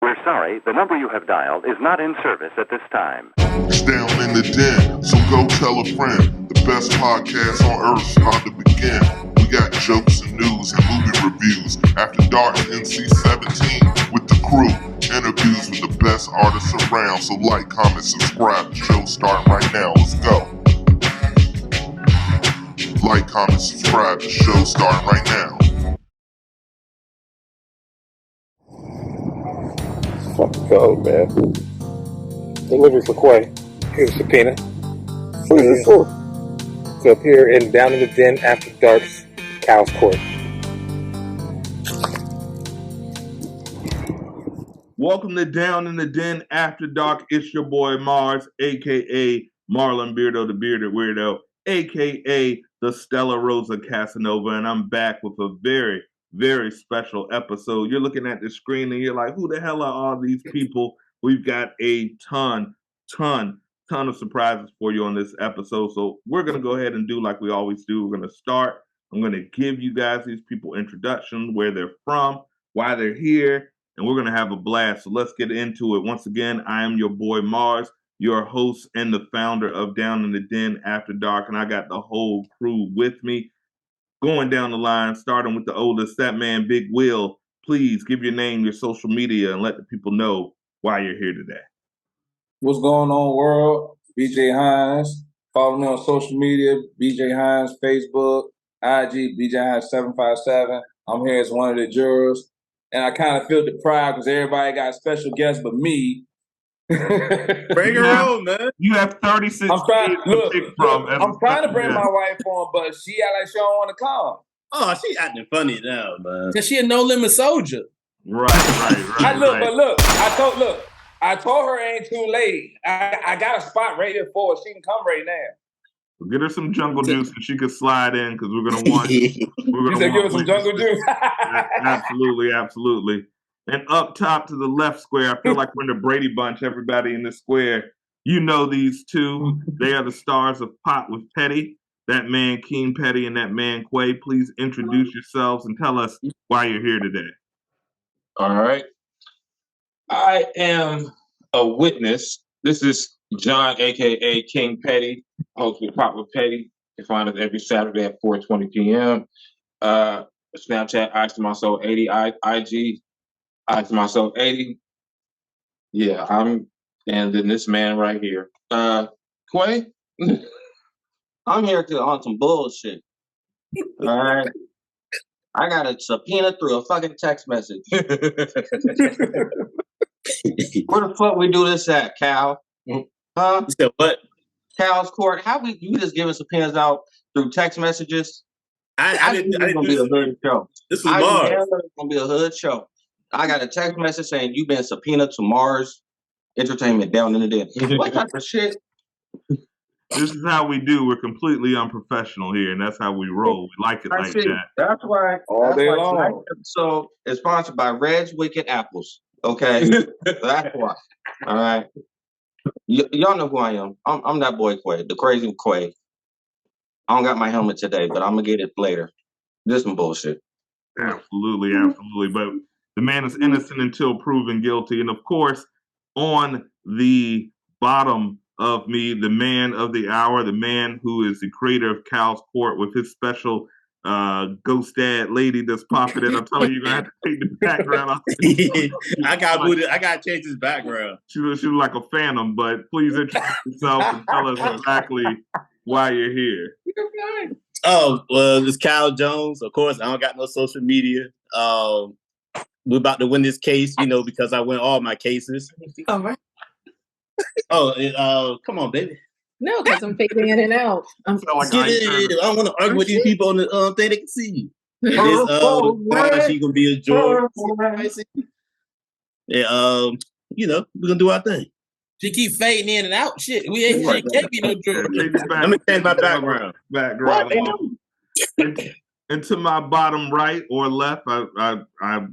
We're sorry, the number you have dialed is not in service at this time. It's Down in the Den, so go tell a friend. The best podcast on earth's about to begin. We got jokes and news and movie reviews. After Dark NC-17 with the crew. Interviews with the best artists around. So like, comment, subscribe. The show's starting right now. Let's go. Like, comment, subscribe. The show's starting right now. Fucking cold, man. Delivery for Quay. Here's a subpoena. What is this for? To appear in Down in the Den After Dark's Cal's Court. Welcome to Down in the Den After Dark. It's your boy Mars, a.k.a. Marlon Beardo, the Bearded Weirdo, a.k.a. the Stella Rosa Casanova, and I'm back with a very, very special episode. You're looking at the screen and you're like, who the hell are all these people? We've got a ton of surprises for you on this episode. So we're going to go ahead and do like we always do. We're going to start. I'm going to give you guys these people introduction, where they're from, why they're here, and we're going to have a blast. So let's get into it. Once again, I am your boy Mars, your host and the founder of Down in the Den After Dark, and I got the whole crew with me. Going down the line, starting with the oldest, that man, Big Will. Please give your name, your social media, and let the people know why you're here today. What's going on, world? BJ Hines. Follow me on social media, BJ Hines, Facebook, IG, BJ Hines 757. I'm here as one of the jurors. And I kind of feel deprived because everybody got special guests but me. Bring her on, man. You have 36 I'm trying, days to pick from. I'm trying to bring my wife on, but she act like she don't want to come. Oh, she acting funny now, man. Cause she a no limit soldier. Right. I told her it ain't too late. I got a spot right here for her. She can come right now. Get her some jungle juice and she could slide in because we're gonna want. You said give her some jungle juice. Absolutely. And up top to the left square, I feel like we're in the Brady Bunch. Everybody in this square, you know these two. They are the stars of Pot with Petty. That man King Petty and that man Quay. Please introduce yourselves and tell us why you're here today. All right. I am a witness. This is John, a.k.a. King Petty, host with Pop with Petty. You can find us every Saturday at 4:20 p.m. Snapchat, I to myself 80, IG, I to myself 80. Yeah, and then this man right here. Quay? I'm here on some bullshit. All right. I got a subpoena through a fucking text message. Where the fuck we do this at, Cal? Huh? You said what? Cal's Court. How you just giving subpoenas out through text messages? I didn't gonna be a hood show. This was Mars. It's gonna be a hood show. I got a text message saying you've been subpoenaed to Mars Entertainment Down in the Den. What type of shit? This is how we do. We're completely unprofessional here, and that's how we roll. We like it like that. That's why. All day long. Tonight's episode is sponsored by Red's Wicked Apples. Okay, that's why. All right, y'all know who I am. I'm that boy Quay, the crazy Quay. I don't got my helmet today, but I'm gonna get it later. This some bullshit. Absolutely. But the man is innocent until proven guilty, and of course, on the bottom of me, the man of the hour, the man who is the creator of Cal's Court with his special ghost dad lady that's popping in. I'm telling you, you're gonna have to take the background off. I gotta change his background. She was like a phantom, but please introduce yourself and tell us exactly why you're here. Oh, well, it's Kyle Jones. Of course, I don't got no social media. We're about to win this case, because I win all my cases. All right. Oh, come on, baby. No, because I'm fading in and out. I don't want to argue with these people on the thing they can see. She's gonna be a juror. Yeah, we're gonna do our thing. She keep fading in and out. Shit, she can't be no juror. Let me change my background. And to my bottom right or left, I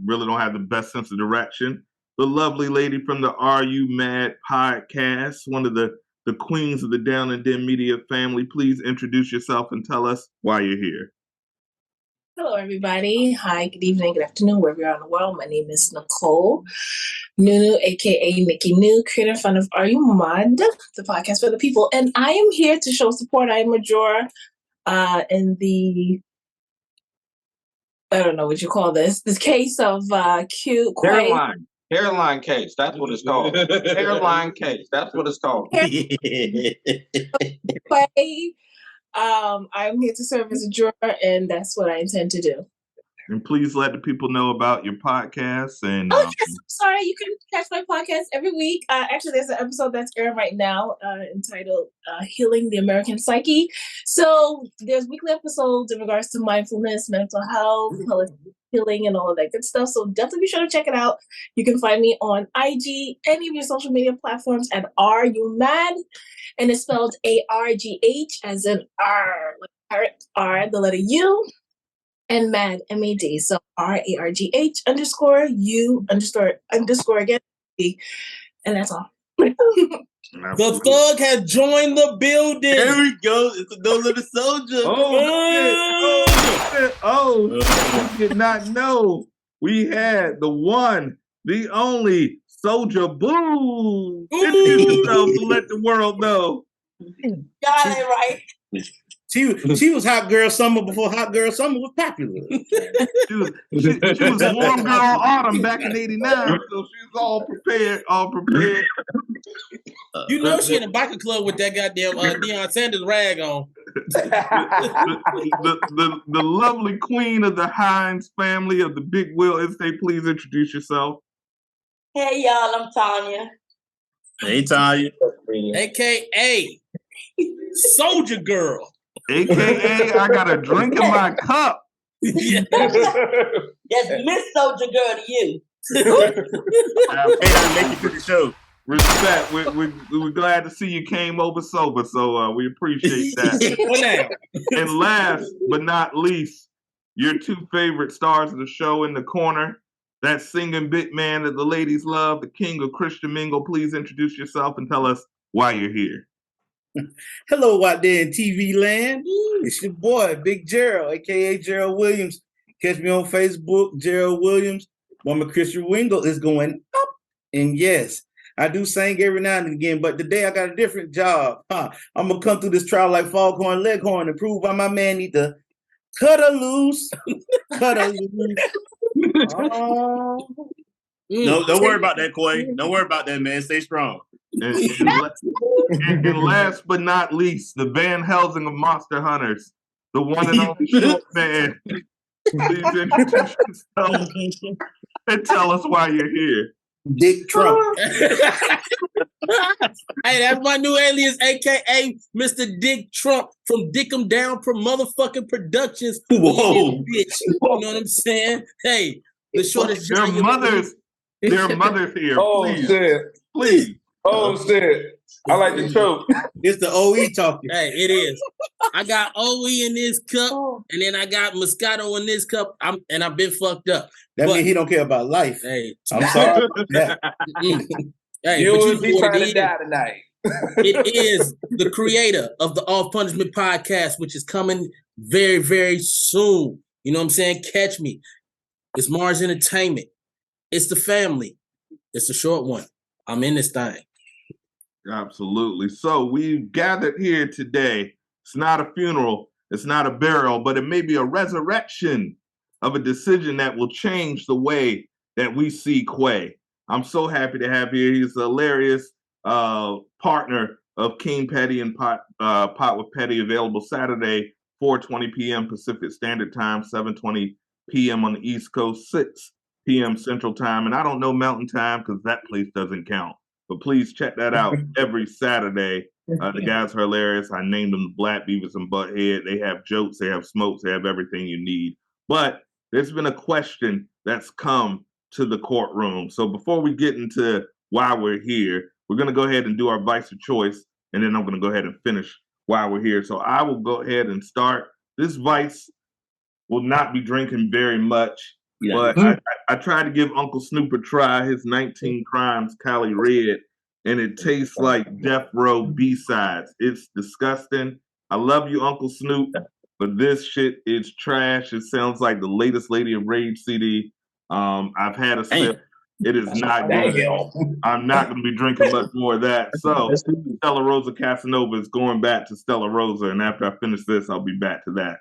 really don't have the best sense of direction. The lovely lady from the Are You Mad podcast, one of the queens of the Down and Den Media family. Please introduce yourself and tell us why you're here. Hello, everybody. Hi, good evening, good afternoon, wherever you are in the world. My name is Nicole Nunu, aka Nikki New, creator and founder of Are You Mod, the podcast for the people. And I am here to show support. I am a juror in the, I don't know what you call this case of Q Quay. Hairline case. That's what it's called. Hairline case. That's what it's called. Quay. I'm here to serve as a juror, and that's what I intend to do. And please let the people know about your podcast. And yes, I'm sorry. You can catch my podcast every week. Actually, there's an episode that's airing right now entitled Healing the American Psyche. So there's weekly episodes in regards to mindfulness, mental health, healing, and all of that good stuff. So definitely be sure to check it out. You can find me on IG, any of your social media platforms at Are You Mad? And it's spelled ARGH as in R, like parrot, R, the letter U. And mad, MAD. So RARGH underscore U underscore again. And that's all. The thug has joined the building. There we go. It's a no limit soldier. We did not know we had the one, the only Soldier Boo. Introduce yourself to let the world know. Got it right. She was Hot Girl Summer before Hot Girl Summer was popular. She was Warm Girl Autumn back in '89, so she's all prepared. You know she in a biker club with that goddamn Deion Sanders rag on. the lovely queen of the Hines family of the Big Wheel Estate. Please introduce yourself. Hey y'all, I'm Tanya. Hey Tanya. AKA Soldier Girl. AKA I got a drink in my cup. That's Miss Soldier Girl to you. Hey, I make it to the show. Respect. We're glad to see you came over sober, so we appreciate that. And last but not least, your two favorite stars of the show in the corner, that singing bit man that the ladies love, the king of Christian Mingle. Please introduce yourself and tell us why you're here. Hello out there in TV land. It's your boy, Big Gerald, aka Gerald Williams. Catch me on Facebook, Gerald Williams. Woman Christian Wingle is going up. And yes, I do sing every now and again, but today I got a different job. I'm gonna come through this trial like Foghorn Leghorn and prove why my man need to cut her loose. Cut her loose. No, don't worry about that, Quay. Don't worry about that, man. Stay strong. And last but not least, the Van Helsing of Monster Hunters, the one and only short man. Please introduce yourself and tell us why you're here. Dick Trump. Hey, that's my new alias, aka Mr. Dick Trump from Dick 'em Down for Motherfucking Productions. Whoa. Bitch. You know what I'm saying? Hey, the shortest. Their mothers here. Oh, please. shit. Please. Oh, shit. I like the choke. It's the OE talking. Hey, it is. I got OE in this cup, and then I got Moscato in this cup. I've been fucked up. That means he don't care about life. Hey, I'm sorry. Hey, you would be trying to die tonight. It is the creator of the Off Punishment podcast, which is coming very, very soon. You know what I'm saying? Catch me. It's Mars Entertainment. It's the family. It's a short one. I'm in this thing. Absolutely. So we've gathered here today. It's not a funeral. It's not a burial, but it may be a resurrection of a decision that will change the way that we see Quay. I'm so happy to have here. He's a hilarious partner of King Petty and Pot with Petty, available Saturday, 4:20 p.m. Pacific Standard Time, 7:20 p.m. on the East Coast, 6 p.m. Central Time. And I don't know Mountain Time because that place doesn't count. But please check that out every Saturday. The guys are hilarious. I named them the Black Beavers and Butthead. They have jokes, they have smokes, they have everything you need. But there's been a question that's come to the courtroom. So before we get into why we're here, we're going to go ahead and do our vice of choice, and then I'm going to go ahead and finish why we're here. So I will go ahead and start. This vice will not be drinking very much, but I tried to give Uncle Snoop a try, his 19 Crimes Cali Red, and it tastes like Death Row B-sides. It's disgusting. I love you, Uncle Snoop, but this shit is trash. It sounds like the latest Lady of Rage CD. I've had a sip. It is not good. I'm not going to be drinking much more of that. So Stella Rosa Casanova is going back to Stella Rosa, and after I finish this, I'll be back to that.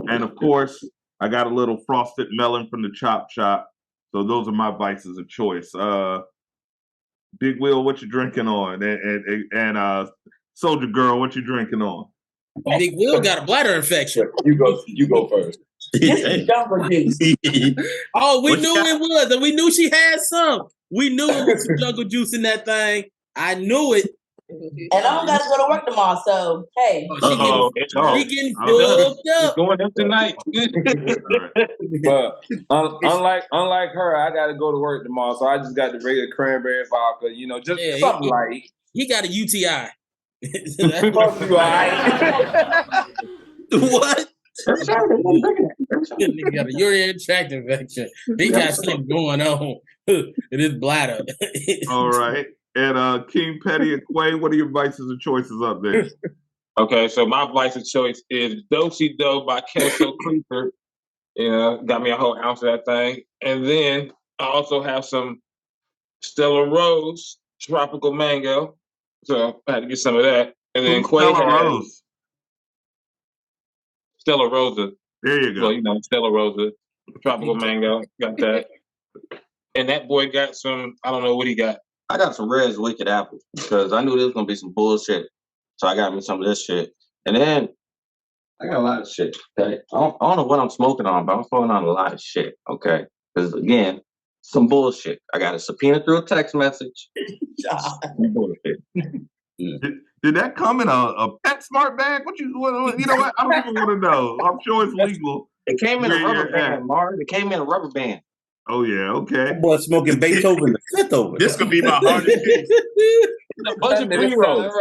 And of course, I got a little frosted melon from the Chop Shop. So those are my vices of choice. Big Wheel, what you drinking on? And Soldier Girl, what you drinking on? Big Will got a bladder infection. You go first. Oh, we knew it was, and we knew she had some. We knew it was some jungle juice in that thing. I knew it. And I don't got to go to work tomorrow, so hey. She getting fucked up. Going up tonight. But unlike her, I got to go to work tomorrow, so I just got the regular cranberry vodka. Just something light. He got a UTI. Fuck you, all right? What? He got a urinary tract infection. He got something going on in his bladder. All right. And King Petty and Quay, what are your vices and choices up there? Okay, so my vice of choice is Do-Si Do by Kelso Creeper. Got me a whole ounce of that thing. And then I also have some Stella Rose Tropical Mango. So I had to get some of that. And then Quay has Stella Rosa. There you go. So, Stella Rosa, Tropical Mango, got that. And that boy got some, I don't know what he got. I got some Red's Wicked Apples because I knew there was going to be some bullshit. So I got me some of this shit. And then I got a lot of shit. Okay? I don't know what I'm smoking on, but I'm smoking on a lot of shit. Okay? Because again, some bullshit. I got a subpoena through a text message. Bullshit. Did that come in a PetSmart bag? You know what? I don't even want to know. I'm sure it's legal. It came in a rubber band, Mark. It came in a rubber band. Oh, yeah, okay. That boy smoking Beethoven the Fifth over. This could be my hardest case. It's a bunch of pre-rolls.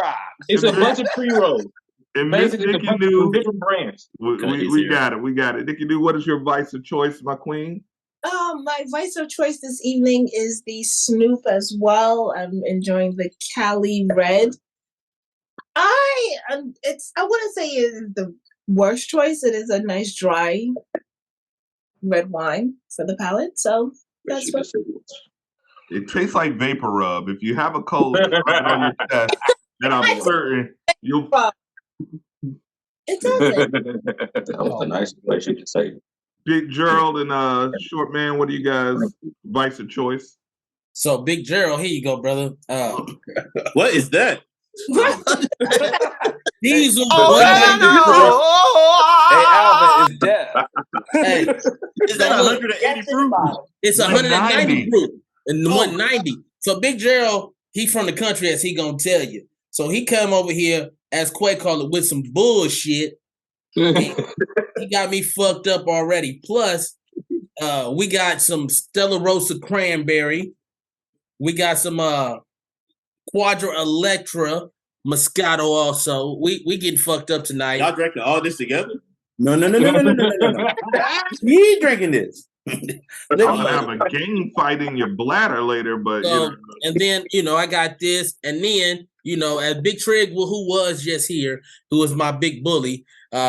It's a bunch of pre-rolls. And Miss Nikki New, different brands. We got it. We got it. Nikki New, what is your vice of choice, my queen? My vice of choice this evening is the Snoop as well. I'm enjoying the Cali Red. I wouldn't say it's the worst choice. It is a nice dry red wine for the palate. So that's what it tastes like Vapor Rub. If you have a cold right on your chest, then I'm certain you'll. It doesn't. That was the nicest place you could say. Big Gerald and Short Man, what do you guys vice of choice? So Big Gerald, here you go, brother. What is that? Diesel. Hey, Alvin, it's death. Hey, Is that 180 proof? It's 190 proof and 190. So Big Gerald, he from the country, as he gonna tell you. So he come over here, as Quay called it, with some bullshit. He got me fucked up already. Plus, we got some Stella Rosa cranberry. We got some Quadra Electra Moscato also. We getting fucked up tonight. Y'all drinking all this together? No. He ain't drinking this. I'm gonna have a gang fight in your bladder later, but and then I got this, and then as Big Trig, who was just here, who was my big bully,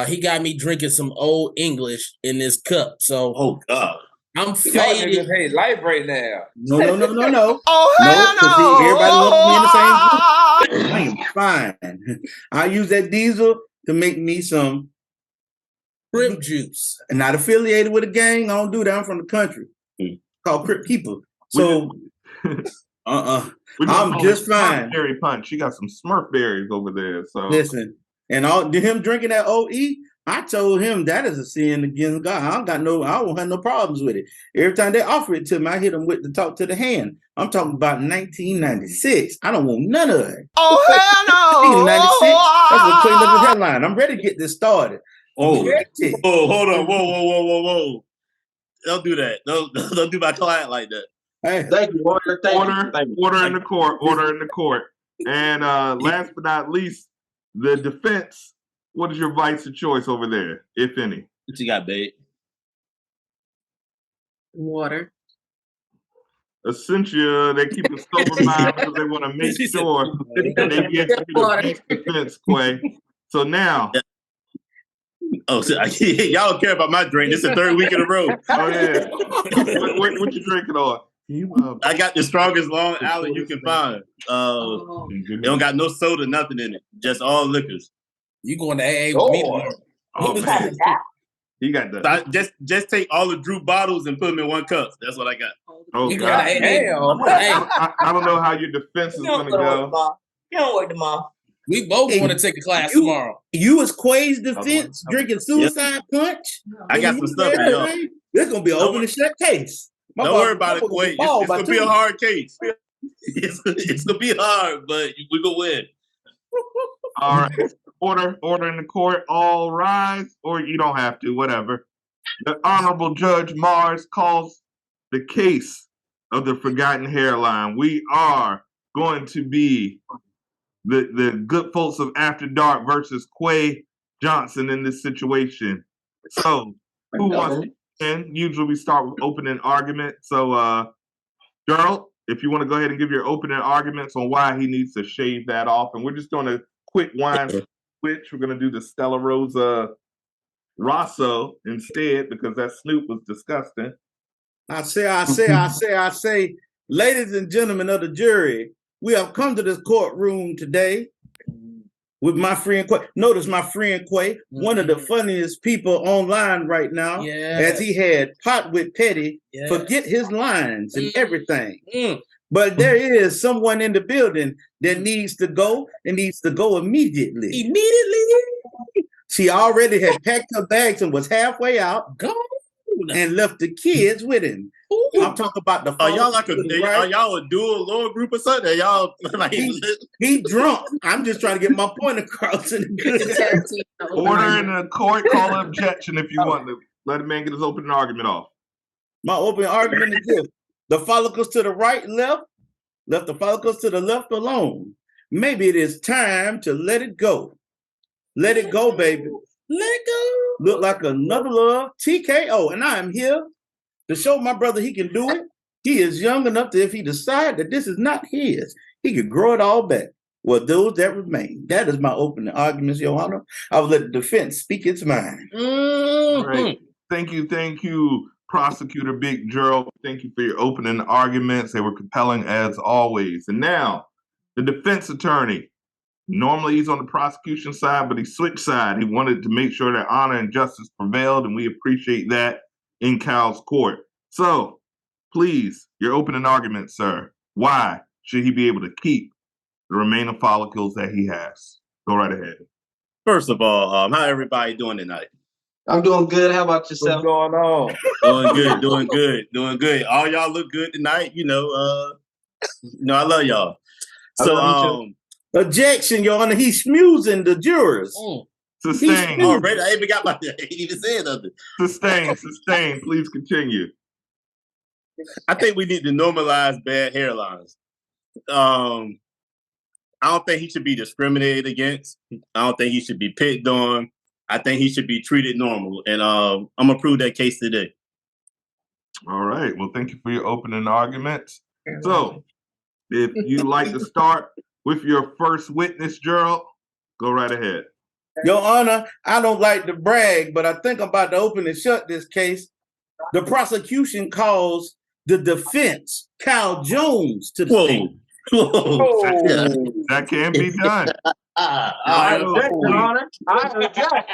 he got me drinking some Old English in this cup. So oh god, I'm Y'all faded. niggas hate life right now. No. Oh, hell no. Everybody wants to be in the same group. I am fine. I use that diesel to make me some Crip juice. Not affiliated with a gang. I don't do that. I'm from the country. Called Crip people. So, I'm just fine. Berry punch. You got some Smurf berries over there. So listen, and him drinking that OE, I told him that is a sin against God. I don't have no problems with it. Every time they offer it to me, I hit them with the talk to the hand. I'm talking about 1996. I don't want none of it. Oh, hell no. 1996. That's what cleaned up the headline. I'm ready to get this started. Oh, hold on. Whoa. Don't do that. Don't do my client like that. Hey. Thank you, Order. Order in the court. Order in the court. And last but not least, the defense. What is your vice of choice over there, if any? What you got, babe? Water. Essentia, they keep a sober mind because they want to make sure that they get through the defense, Quay. So now, Oh, so, y'all don't care about my drink. This is the third week in a row. Oh yeah. What you drinking on? I got the strongest Long Island you can find. It don't got no soda, nothing in it. Just all liquors. You going to AA with me tomorrow? Oh man. He got the. So just take all the Drew bottles and put them in one cup. That's what I got. Oh You God. I don't know how your defense is gonna go. You don't work tomorrow. We both want to take a class tomorrow. You was Quay's defense drinking suicide punch? I got some stuff for y'all. This gonna be an open and shut case. Don't worry about it, Quay. It's gonna be a hard case. It's gonna be hard, but we're gonna win. All right. Order in the court. All rise, or you don't have to. Whatever. The Honorable Judge Mars calls the case of the Forgotten Hairline. We are going to be the good folks of After Dark versus Quay Johnson in this situation. So, who wants to begin? Usually we start with opening argument. So, Gerald, if you want to go ahead and give your opening arguments on why he needs to shave that off. And we're just doing a quick wine switch. We're going to do the Stella Rosa Rosso instead because that Snoop was disgusting. I say, ladies and gentlemen of the jury, we have come to this courtroom today with my friend Quay. Notice my friend Quay, one of the funniest people online right now, as he had Pot with Petty forget his lines and everything. But there is someone in the building that needs to go and needs to go immediately. She already had packed her bags and was halfway out and left the kids with him. I'm talking about the. Are y'all are y'all a dual law group or something? Are y'all like he drunk? I'm just trying to get my point across. Order in the court. Call an objection if you want to. Let a man get his opening argument off. My opening argument is this: the follicles to the right and left the follicles to the left alone. Maybe it is time to let it go. Let it go, baby. Let it go. Look like another love TKO, and I am here to show my brother he can do it. He is young enough that if he decides that this is not his, he could grow it all back. Well, those that remain. That is my opening arguments, Your Honor. I will let the defense speak its mind. All right. Thank you, Prosecutor Big Gerald. Thank you for your opening arguments. They were compelling as always. And now, the defense attorney. Normally he's on the prosecution side, but he switched side. He wanted to make sure that honor and justice prevailed, and we appreciate that in Cal's court. So, please, your opening argument, sir. Why should he be able to keep the remaining follicles that he has? Go right ahead. First of all, how everybody doing tonight? I'm doing good. How about yourself? What's going on? Doing good. All y'all look good tonight. I love y'all. So, objection, Your Honor. He's smoozing the jurors. Sustained. Already, I ain't even said nothing. Sustained. Please continue. I think we need to normalize bad hairlines. I don't think he should be discriminated against. I don't think he should be picked on. I think he should be treated normal. And I'm going to prove that case today. All right. Well, thank you for your opening arguments. So, if you'd like to start with your first witness, Gerald, go right ahead. Your Honor, I don't like to brag, but I think I'm about to open and shut this case. The prosecution calls the defense, Cal Jones, to the stand. That can be done. I object, Your Honor. I object.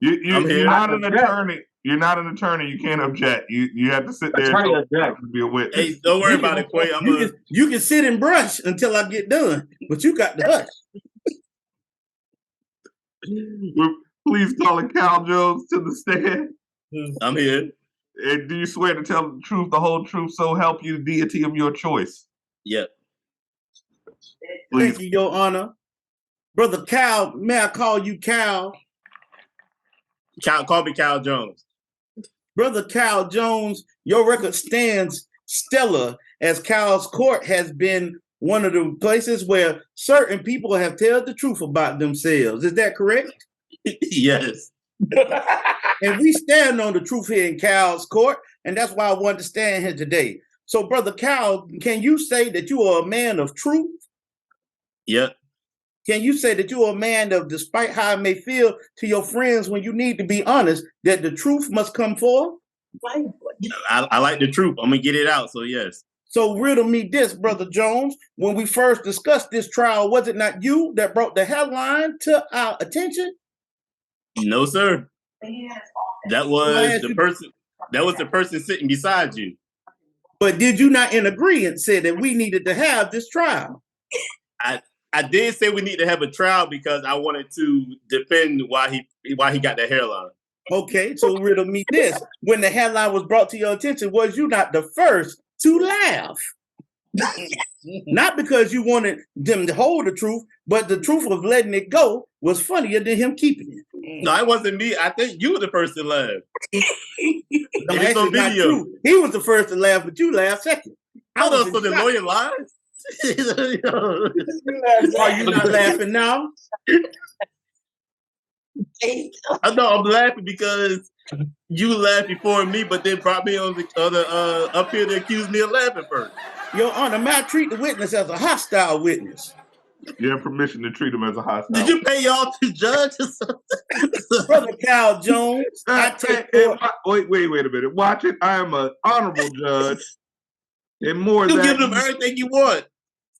You're not an attorney. You're not an attorney. You can't object. You have to sit there and be a witness. Hey, don't worry about it, Quay. You can sit and brush until I get done, but you got to hush. Please call Cal Jones to the stand. I'm here. And do you swear to tell the truth, the whole truth, so help you, the deity of your choice? Yep. Please. Thank you, Your Honor. Brother Cal, may I call you Cal? Call me Cal Jones. Brother Cal Jones, your record stands stellar as Cal's court has been one of the places where certain people have told the truth about themselves. Is that correct? Yes. And we stand on the truth here in Cal's court, and that's why I wanted to stand here today. So, Brother Cal, can you say that you are a man of truth? Yep. can you say that you're a man of, despite how it may feel to your friends when you need to be honest, that the truth must come forth? I like the truth. I'm gonna get it out. So yes. So riddle me this, Brother Jones. When we first discussed this trial, was it not you that brought the headline to our attention? No, sir. That was the person. That was the person sitting beside you. But did you not in agreement say that we needed to have this trial? I did say we need to have a trial because I wanted to defend why he got the hairline. Okay, so riddle me this. When the headline was brought to your attention, was you not the first to laugh? Not because you wanted them to hold the truth, but the truth of letting it go was funnier than him keeping it. No, it wasn't me. I think you were the first to laugh. No, that's not true. He was the first to laugh, but you laughed second. Hold on, so the lawyer lies? Are you not laughing now? No, I'm laughing because you laughed before me, but then brought me on the other up here to accuse me of laughing first. Your Honor, may I treat the witness as a hostile witness? You have permission to treat him as a hostile. Did you pay y'all to judge or something? Brother Cal Jones, wait a minute. Watch it. I am an honorable judge. And more you than give them everything you want.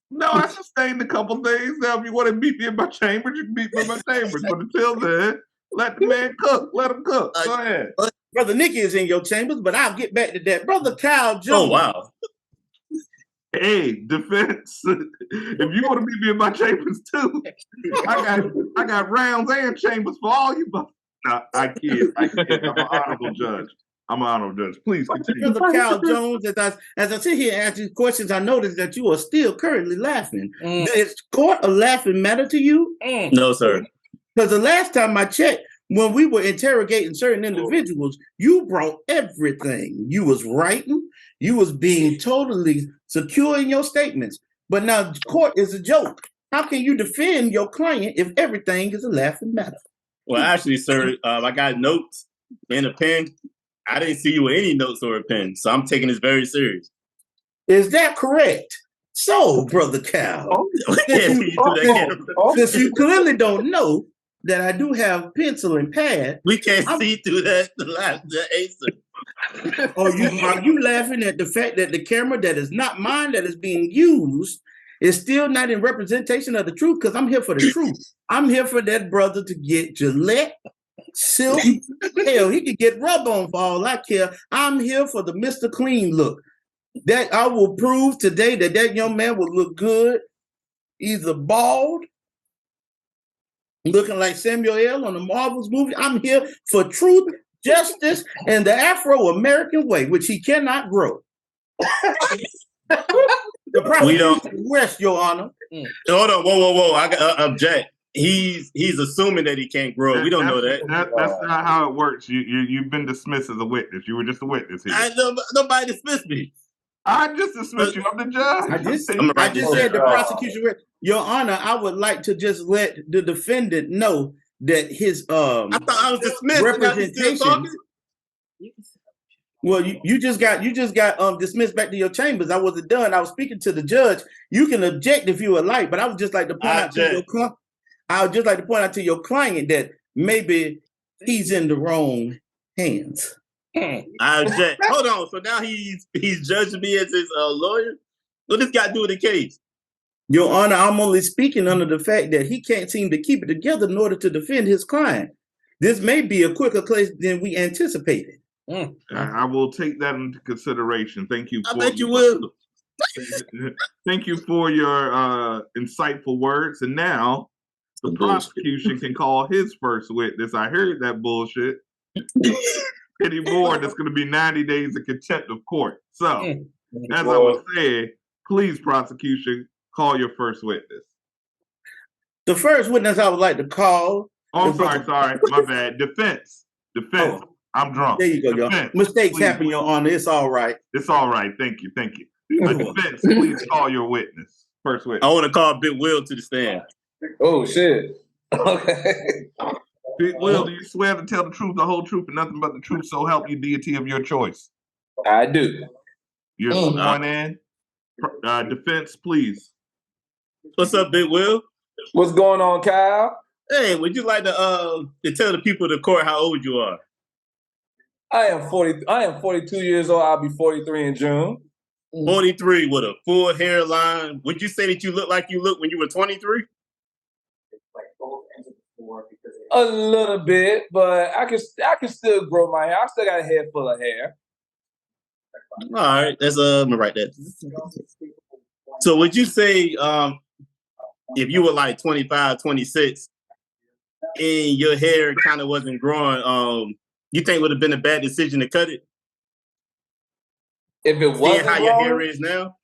No, I sustained a couple things. Now, if you want to meet me in my chambers, you can meet me in my chambers. But until then, let the man cook. Let him cook. Go ahead. Brother Nicky is in your chambers, but I'll get back to that. Brother Cal Jones. Oh, wow. Hey, defense. If you want to meet me in my chambers too, I got rounds and chambers for all you. No, I kid. I'm an honorable judge. Please continue. Brother Cal Jones, as I sit here and ask these questions, I notice that you are still currently laughing. Is court a laughing matter to you? No, sir. Because the last time I checked, when we were interrogating certain individuals, you brought everything. You was writing. You was being totally secure in your statements. But now court is a joke. How can you defend your client if everything is a laughing matter? Well, actually, sir, I got notes and a pen. I didn't see you with any notes or a pen, so I'm taking this very serious. Is that correct? So, Brother Cal, since you clearly don't know that I do have pencil and pad. We can't see through the acer. Are you laughing at the fact that the camera that is not mine, that is being used, is still not in representation of the truth? Because I'm here for the truth. I'm here for that brother to get Gillette, silk. Hell, he could get rub on for all I care. I'm here for the Mr. Clean look. That I will prove today that young man will look good, either bald, looking like Samuel L. on the Marvels movie. I'm here for truth, justice, and the Afro-American way, which he cannot grow. The prosecution rests, Your Honor. Hold on, whoa! I got object. He's assuming that he can't grow. We don't know that. That's not how it works. You've been dismissed as a witness. You were just a witness here. Nobody dismissed me. I just dismissed you. I'm the judge. I just said the prosecution. Your Honor, I would like to just let the defendant know that his I thought I was dismissed. Representation. Well, you just got dismissed back to your chambers. I wasn't done. I was speaking to the judge. You can object if you would like, but I would just like to point out to your client that maybe he's in the wrong hands. I object. Hold on. So now he's judging me as his lawyer? What does this got to do with the case? Your Honor, I'm only speaking under the fact that he can't seem to keep it together in order to defend his client. This may be a quicker case than we anticipated. I will take that into consideration. Thank you. I bet you will. Thank you for your insightful words. And now the prosecution can call his first witness. I heard that bullshit. Anymore, that's going to be 90 days of contempt of court. So, as I was saying, please, prosecution, call your first witness. The first witness I would like to call. Oh, sorry, my bad. Defense. Oh, I'm drunk. There you go, y'all. Mistakes happen, Your Honor. It's all right. It's all right. Thank you. Defense, please call your witness. First witness. I want to call Big Will to the stand. Oh, shit. Okay. Big Will, do you swear to tell the truth, the whole truth, and nothing but the truth, so help you, deity of your choice? I do. You're sworn in. Defense, please. What's up, Big Will? What's going on, Kyle? Hey, would you like to tell the people of the court how old you are? I am 42 years old. I'll be 43 in June. 43 with a full hairline. Would you say that you look like you looked when you were 23? A little bit, but I can still grow my hair. I still got a head full of hair. All right, let's write that. So would you say if you were like 25, 26 and your hair kind of wasn't growing, you think it would have been a bad decision to cut it? If it wasn't how growing, your hair is now?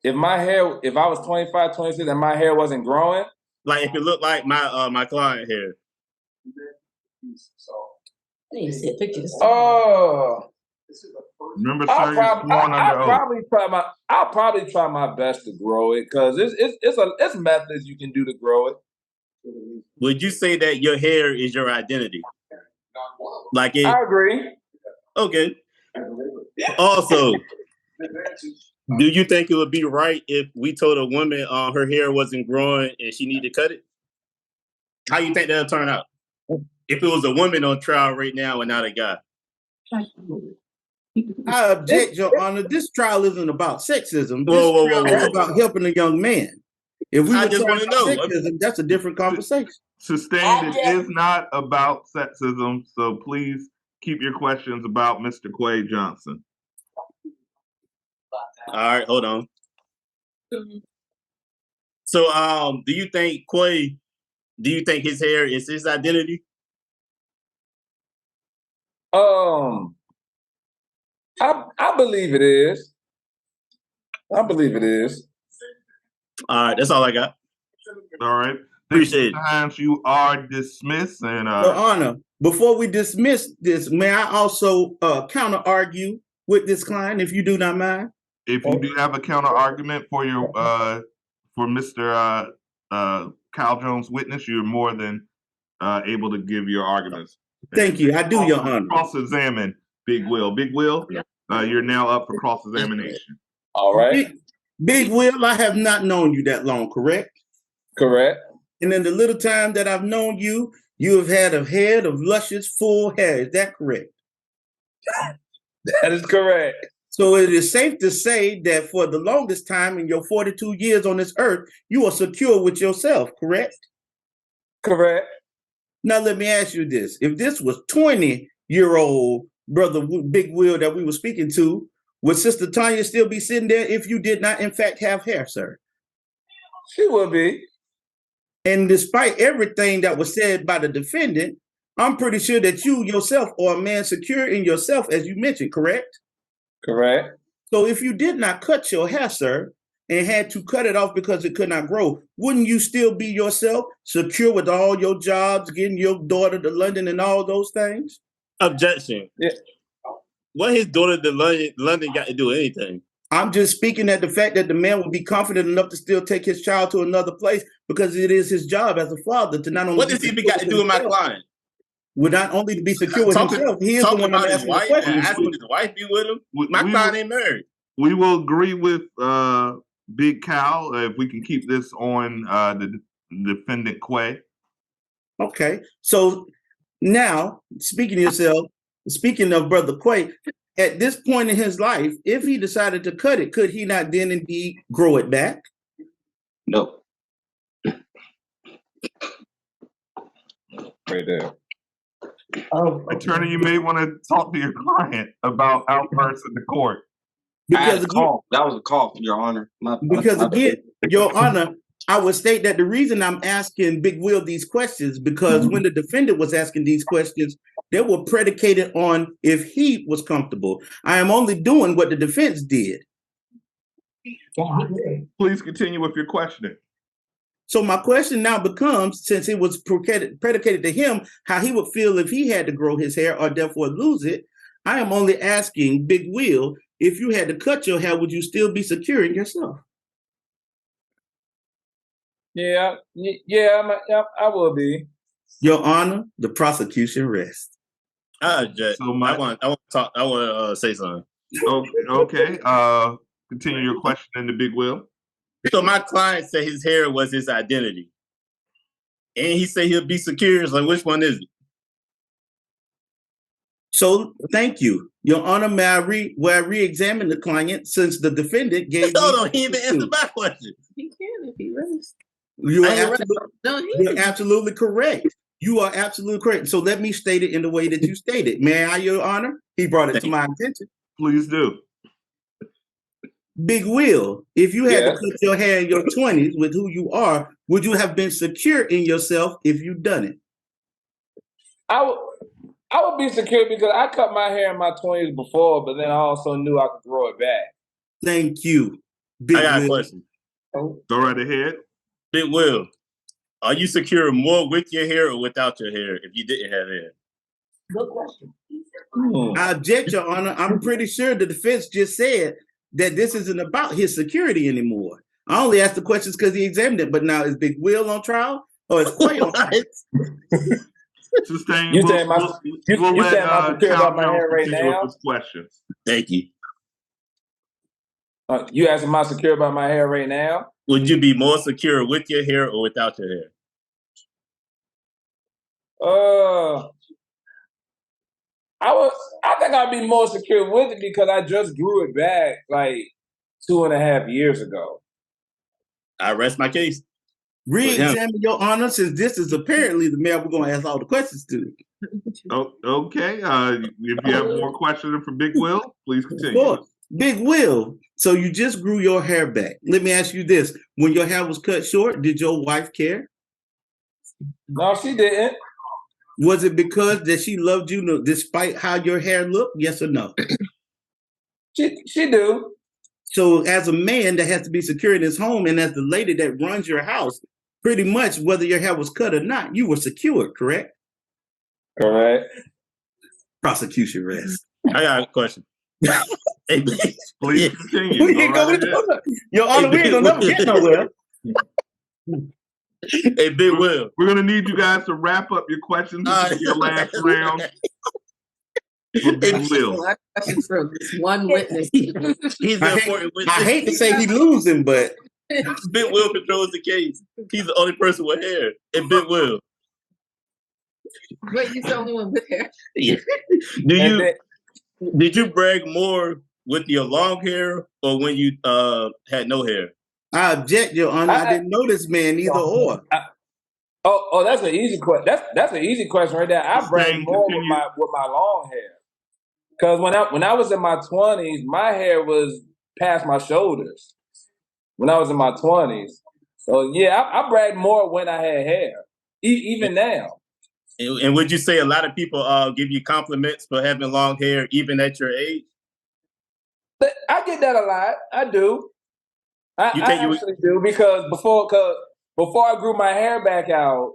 If I was 25, 26 and my hair wasn't growing, like if it looked like my client hair. Oh. Remember, sir, I'll probably try my best to grow it because it's methods you can do to grow it. Would you say that your hair is your identity? I agree. Okay. Also, do you think it would be right if we told a woman her hair wasn't growing and she needed to cut it? How you think that'll turn out? If it was a woman on trial right now and not a guy? I object, Your Honor. This trial isn't about sexism. This trial is about helping a young man. If we were talking about sexism, that's a different conversation. Sustained, it is not about sexism, so please keep your questions about Mr. Quay Johnson. All right, hold on. So, do you think his hair is his identity? I believe it is. I believe it is. All right, that's all I got. All right. Appreciate it. Times you are dismissed. And Your Honor, before we dismiss this, may I also counter argue with this client, if you do not mind? If you do have a counter argument for your for Mr. Kyle Jones witness, you're more than able to give your arguments. Thank you. I do, Your Honor. Cross-examine Big Will. Big Will, you're now up for cross-examination. All right. Big Will, I have not known you that long, correct? Correct. And in the little time that I've known you, you have had a head of luscious, full hair. Is that correct? That is correct. So it is safe to say that for the longest time in your 42 years on this earth, you are secure with yourself, correct? Correct. Now let me ask you this. If this was 20-year-old brother Big Will that we were speaking to, would Sister Tanya still be sitting there if you did not in fact have hair, sir? She would be. And despite everything that was said by the defendant, I'm pretty sure that you yourself are a man secure in yourself, as you mentioned, correct? Correct. So if you did not cut your hair, sir, and had to cut it off because it could not grow, wouldn't you still be yourself, secure with all your jobs, getting your daughter to London and all those things? Objection. Yeah. What his daughter to London got to do with anything? I'm just speaking at the fact that the man would be confident enough to still take his child to another place because it is his job as a father to not only. What does he got to do with my client? Would not only to be secure with himself, he is the one that's asking the question. Asking his wife be with him. My client ain't married. We will agree with Big Cal if we can keep this on the defendant Quay. Okay, so now speaking of yourself, speaking of Brother Quay, at this point in his life, if he decided to cut it, could he not then indeed grow it back? No. Right there. Attorney, you may want to talk to your client about outbursts in the court. Because again, that was a call, Your Honor. Again, Your Honor, I would state that the reason I'm asking Big Will these questions because when the defendant was asking these questions, they were predicated on if he was comfortable. I am only doing what the defense did. Please continue with your questioning. So my question now becomes, since it was predicated to him, how he would feel if he had to grow his hair or therefore lose it. I am only asking Big Will, if you had to cut your hair, would you still be secure in yourself? Yeah, I will be. Your Honor, the prosecution rests. I want to say something. Okay. Continue your question in the Big Will. So my client said his hair was his identity. And he said he'll be secure. It's like, which one is it? So thank you. Your Honor, may I re-examine the client since the defendant gave Hold on, he even answered my question. He can if he raised. You're absolutely correct. You are absolutely correct. So let me state it in the way that you stated. May I, Your Honor? He brought it to my attention. Please do. Big Will, if you had to cut your hair in your 20s with who you are, would you have been secure in yourself if you'd done it? I would be secure because I cut my hair in my 20s before, but then I also knew I could grow it back. Thank you, Big Will. I got a question. Go right ahead. Big Will, are you secure more with your hair or without your hair if you didn't have hair? Good question. I object, Your Honor. I'm pretty sure the defense just said that this isn't about his security anymore. I only asked the questions because he examined it. But now is Big Will on trial or is Quay on trial? Sustain. You saying I'm secure about my hair right now? Questions. Thank you. You asking am I secure about my hair right now? Would you be more secure with your hair or without your hair? I think I'd be more secure with it because I just grew it back like 2.5 years ago. I rest my case. Re-examine, Your Honor, since this is apparently the man we're going to ask all the questions to. Oh, okay. If you have more questions for Big Will, please continue. Of course. Big Will, so you just grew your hair back. Let me ask you this. When your hair was cut short, did your wife care? No, she didn't. Was it because that she loved you despite how your hair looked? Yes or no? She do. So as a man that has to be secure in his home and as the lady that runs your house, pretty much whether your hair was cut or not, you were secure, correct? Correct. Prosecution rest. I got a question. Hey, please continue. Your Honor, we ain't gonna never get nowhere. Hey, Big Will. We're gonna need you guys to wrap up your questions in your last round. For Big Will. Questions from this one witness. He's an important witness. I hate to say he's losing, but Big Will controls the case. He's the only person with hair. And Big Will. Wait, he's the only one with hair. Yeah. Did you brag more with your long hair or when you had no hair? I object, Your Honor. I didn't know this man either or. That's an easy question. That's an easy question right there. I brag more with my long hair. Because when I was in my 20s, my hair was past my shoulders. When I was in my 20s, so yeah, I brag more when I had hair, even now. And would you say a lot of people give you compliments for having long hair, even at your age? I get that a lot. I do. I actually do because before I grew my hair back out,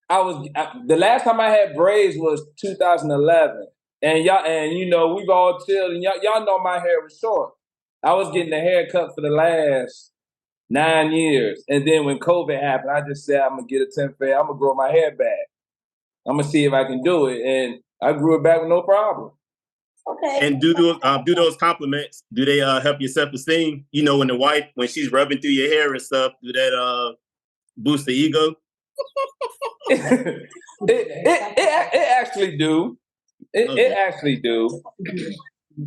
the last time I had braids was 2011, and we've all chilled, and y'all know my hair was short. I was getting a haircut for the last 9 years, and then when COVID happened, I just said I'm gonna get a 10th fade. I'm gonna grow my hair back. I'm gonna see if I can do it, and I grew it back with no problem. Okay. And do those compliments? Do they help your self-esteem? You know, when she's rubbing through your hair and stuff, do that boost the ego? it actually do. It actually do.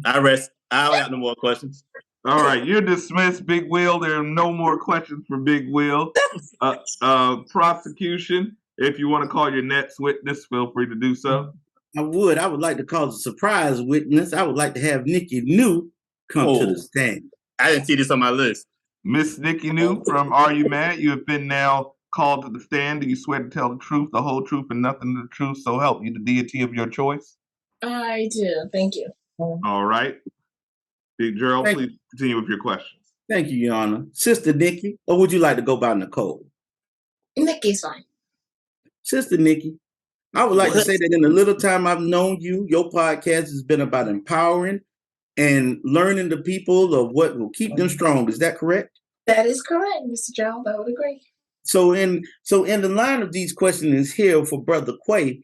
I rest. I don't have no more questions. All right, you're dismissed, Big Will. There are no more questions for Big Will. Prosecution, if you want to call your next witness, feel free to do so. I would like to call a surprise witness. I would like to have Nikki New come to the stand. I didn't see this on my list. Miss Nikki New from Are You Mad? You have been now called to the stand. Do you swear to tell the truth, the whole truth, and nothing but the truth, so help you, the deity of your choice? I do. Thank you. All right. Big Gerald, please continue with your questions. Thank you, Your Honor. Sister Nikki, or would you like to go by Nicole? Nikki's fine. Sister Nikki, I would like to say that in the little time I've known you, your podcast has been about empowering and learning the people of what will keep them strong. Is that correct? That is correct, Mr. Gerald. I would agree. So in the line of these questions here for Brother Quay,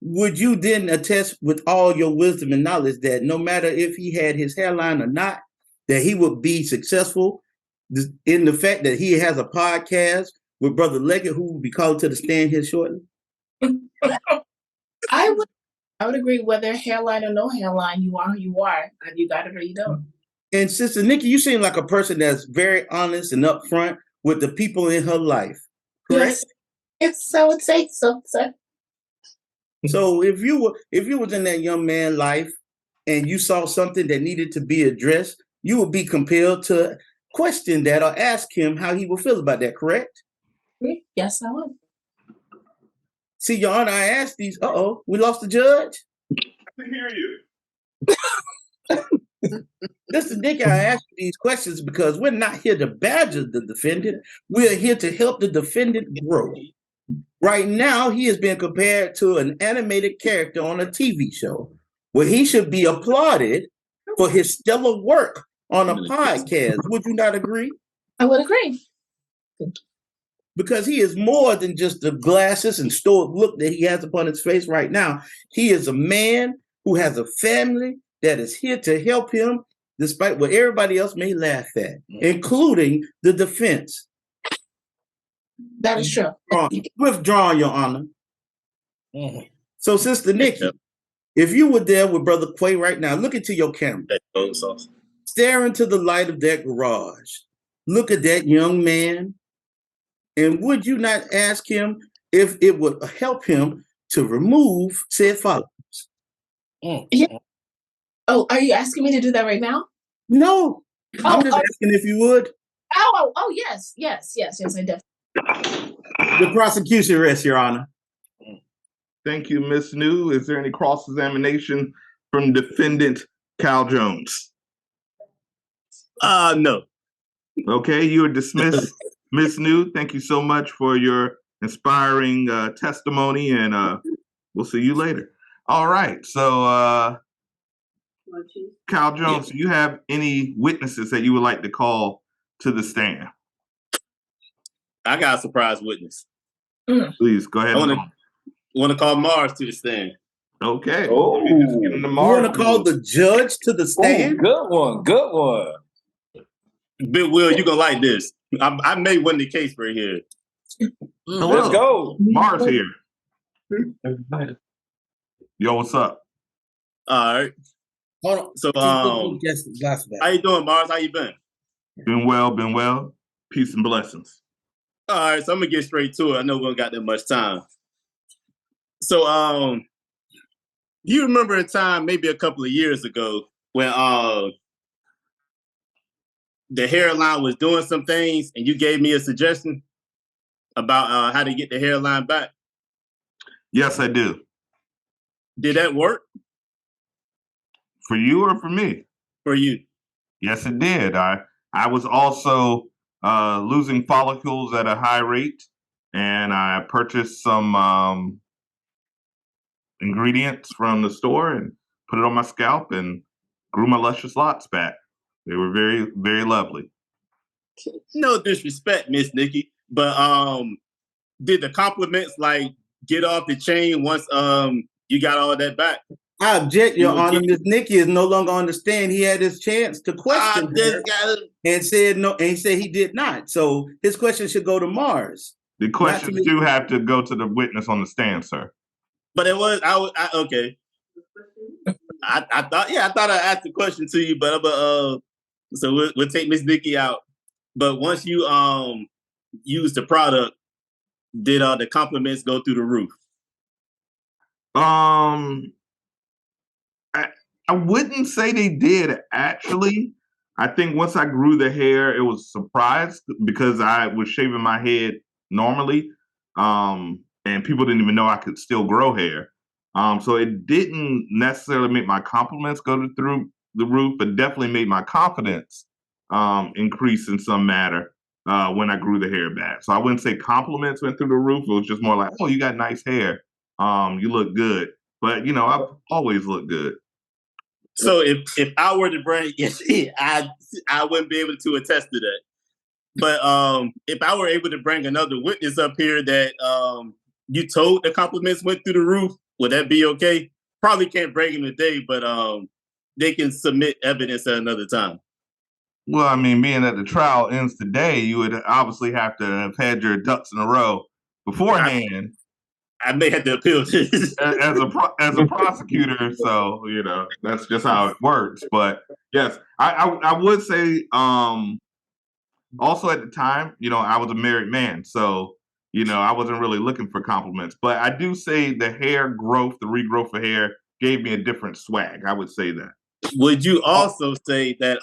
would you then attest with all your wisdom and knowledge that no matter if he had his hairline or not, that he would be successful in the fact that he has a podcast with Brother Leggett, who will be called to the stand here shortly? I would agree whether hairline or no hairline, you are who you are. You got it or you don't. And Sister Nikki, you seem like a person that's very honest and upfront with the people in her life, correct? Yes, I would say so, sir. So if you was in that young man's life and you saw something that needed to be addressed, you would be compelled to question that or ask him how he would feel about that, correct? Yes, I would. See, Your Honor, I asked these. We lost the judge. I can hear you. Mr. Dickey, I ask you these questions because we're not here to badger the defendant. We're here to help the defendant grow. Right now, he is being compared to an animated character on a TV show where he should be applauded for his stellar work on a podcast. Would you not agree? I would agree. Because he is more than just the glasses and stoic look that he has upon his face right now. He is a man who has a family that is here to help him despite what everybody else may laugh at, including the defense. That is true. Withdrawn, Your Honor. So, Sister Nikki, if you were there with Brother Quay right now, look into your camera. Stare into the light of that garage. Look at that young man. And would you not ask him if it would help him to remove said followers? Yeah. Oh, are you asking me to do that right now? No. I'm just asking if you would. Oh, yes, I definitely. The prosecution rests, Your Honor. Thank you, Ms. New. Is there any cross-examination from defendant Cal Jones? No. Okay, you are dismissed, Ms. New. Thank you so much for your inspiring testimony, and we'll see you later. All right, so Cal Jones, do you have any witnesses that you would like to call to the stand? I got a surprise witness. Please go ahead. I want to call Mars to the stand. Okay. Oh, you want to call the judge to the stand? Good one. Big Will, you're going to like this. I may win the case right here. Let's go. Mars here. Yo, what's up? All right. Hold on. So, how you doing, Mars? How you been? Been well. Peace and blessings. All right, so I'm gonna get straight to it. I know we don't got that much time. So, you remember a time maybe a couple of years ago when the hairline was doing some things and you gave me a suggestion about how to get the hairline back? Yes, I do. Did that work? For you or for me? For you. Yes, it did. I was also losing follicles at a high rate, and I purchased some ingredients from the store and put it on my scalp and grew my luscious locks back. They were very, very lovely. No disrespect, Miss Nikki, but did the compliments like get off the chain once you got all that back? I object, Your Honor. Miss Nikki is no longer on the stand. He had his chance to question her and said no, and he said he did not. So his question should go to Mars. The questions do have to go to the witness on the stand, sir. But it was okay. I thought I asked the question to you, but so we'll take Miss Nikki out. But once you use the product, did the compliments go through the roof? I wouldn't say they did, actually. I think once I grew the hair, it was a surprise because I was shaving my head normally, and people didn't even know I could still grow hair. So it didn't necessarily make my compliments go through the roof, but definitely made my confidence increase in some manner when I grew the hair back. So I wouldn't say compliments went through the roof. It was just more like, oh, you got nice hair. You look good. But, I've always looked good. So if I were to bring, I wouldn't be able to attest to that. But if I were able to bring another witness up here that you told the compliments went through the roof, would that be okay? Probably can't bring him today, but they can submit evidence at another time. Well, I mean, being that the trial ends today, you would obviously have to have had your ducks in a row beforehand. I may have to appeal to this. as a prosecutor, so that's just how it works. But yes, I would say also at the time, I was a married man, so I wasn't really looking for compliments. But I do say the hair growth, the regrowth of hair, gave me a different swag. I would say that. Would you also say that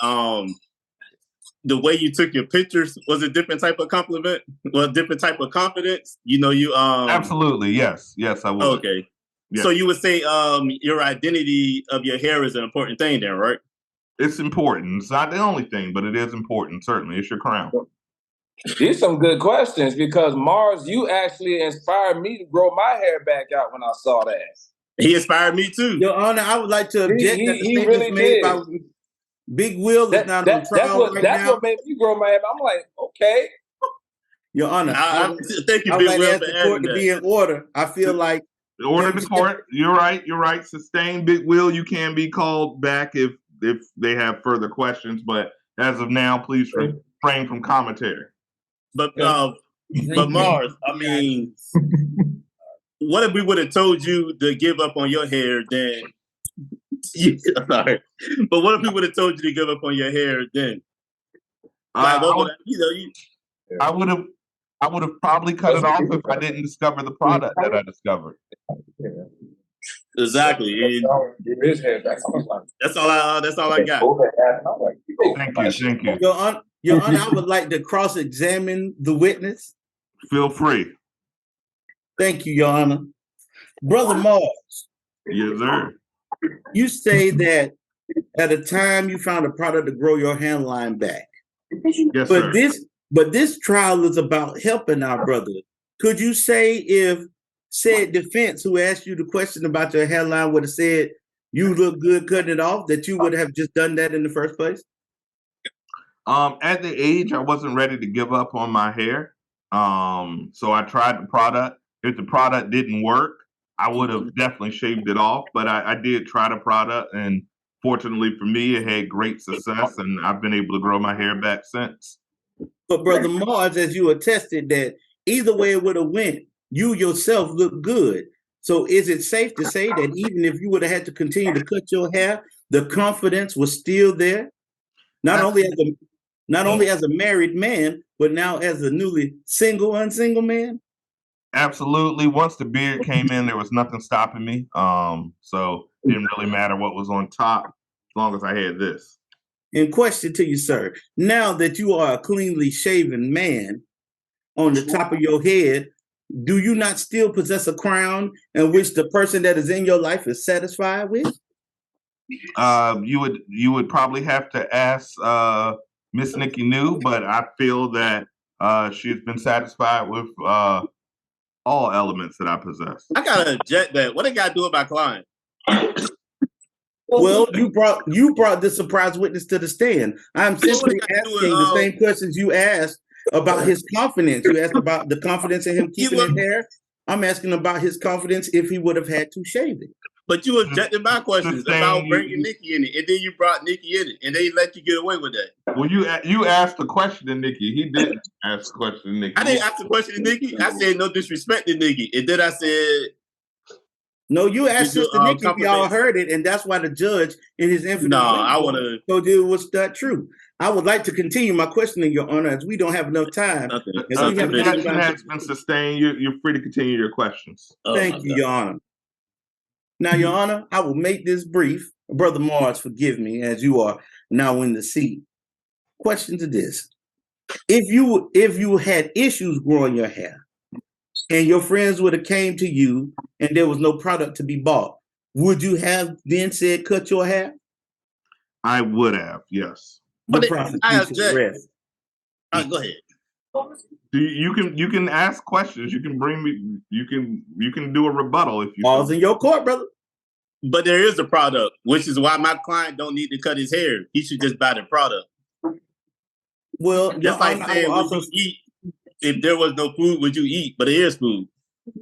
the way you took your pictures was a different type of compliment, well, a different type of confidence? Absolutely, yes, I would. Okay, yes. So you would say your identity of your hair is an important thing, then, right? It's important. It's not the only thing, but it is important. Certainly, it's your crown. These some good questions because Mars, you actually inspired me to grow my hair back out when I saw that. He inspired me too. Your Honor, I would like to object that the statement really made did. by Big Will is not on trial right now. That's what made me grow my hair. I'm like, okay. Your Honor, thank you, I would Big like Will, to ask the court to be in order. I feel like order the court. You're right. Sustain, Big Will. You can be called back if they have further questions, but as of now, please refrain from commentary. But Mars, I mean, what if we would have told you to give up on your hair then? Sorry, but what if we would have told you to give up on your hair then? Like, I would have probably cut it off if I didn't discover the product that I discovered. Exactly. That's all I got. Thank you. Your Honor, I would like to cross-examine the witness. Feel free. Thank you, Your Honor. Brother Mars. Yes, sir. You say that at a time you found a product to grow your hairline back. Yes, but sir. But this trial is about helping our brother. Could you say if said defense who asked you the question about your hairline would have said you look good cutting it off, that you would have just done that in the first place? At the age, I wasn't ready to give up on my hair. So I tried the product. If the product didn't work, I would have definitely shaved it off. But I did try the product, and fortunately for me, it had great success, and I've been able to grow my hair back since. But Brother Mars, as you attested that either way it would have went, you yourself look good. So is it safe to say that even if you would have had to continue to cut your hair, the confidence was still there? Not only as a married man, but now as a newly unsingle man? Absolutely. Once the beard came in, there was nothing stopping me. So it didn't really matter what was on top as long as I had this. And question to you, sir. Now that you are a cleanly shaven man on the top of your head, do you not still possess a crown in which the person that is in your life is satisfied with? You would probably have to ask Miss Nikki New, but I feel that she's been satisfied with all elements that I possess. I gotta object that. What they gotta do with my client? Well, you brought this surprise witness to the stand. I'm simply asking the same questions you asked about his confidence. You asked about the confidence in him keeping his hair. I'm asking about his confidence if he would have had to shave it. But you objected my questions about bringing Nikki in it, and then you brought Nikki in it, and they let you get away with that. Well, you asked the question to Nikki. He didn't ask the question to Nikki. I didn't ask the question to Nikki. I said no disrespect to Nikki, and then I said no. You asked Sister Nikki if y'all heard it, and that's why the judge in his infinite told you it was that true. I would like to continue my questioning, Your Honor, as we don't have enough time. Objection has been sustained. You're free to continue your questions. Thank you, Your Honor. Now, Your Honor, I will make this brief. Brother Mars, forgive me, as you are now in the seat. Question to this. If you had issues growing your hair and your friends would have came to you and there was no product to be bought, would you have then said cut your hair? I would have, yes. But I object. Go ahead. You can ask questions. You can bring me. You can do a rebuttal if you. All's in your court, brother. But there is a product, which is why my client don't need to cut his hair. He should just buy the product. Well, just like saying, would you eat if there was no food? Would you eat? But there is food.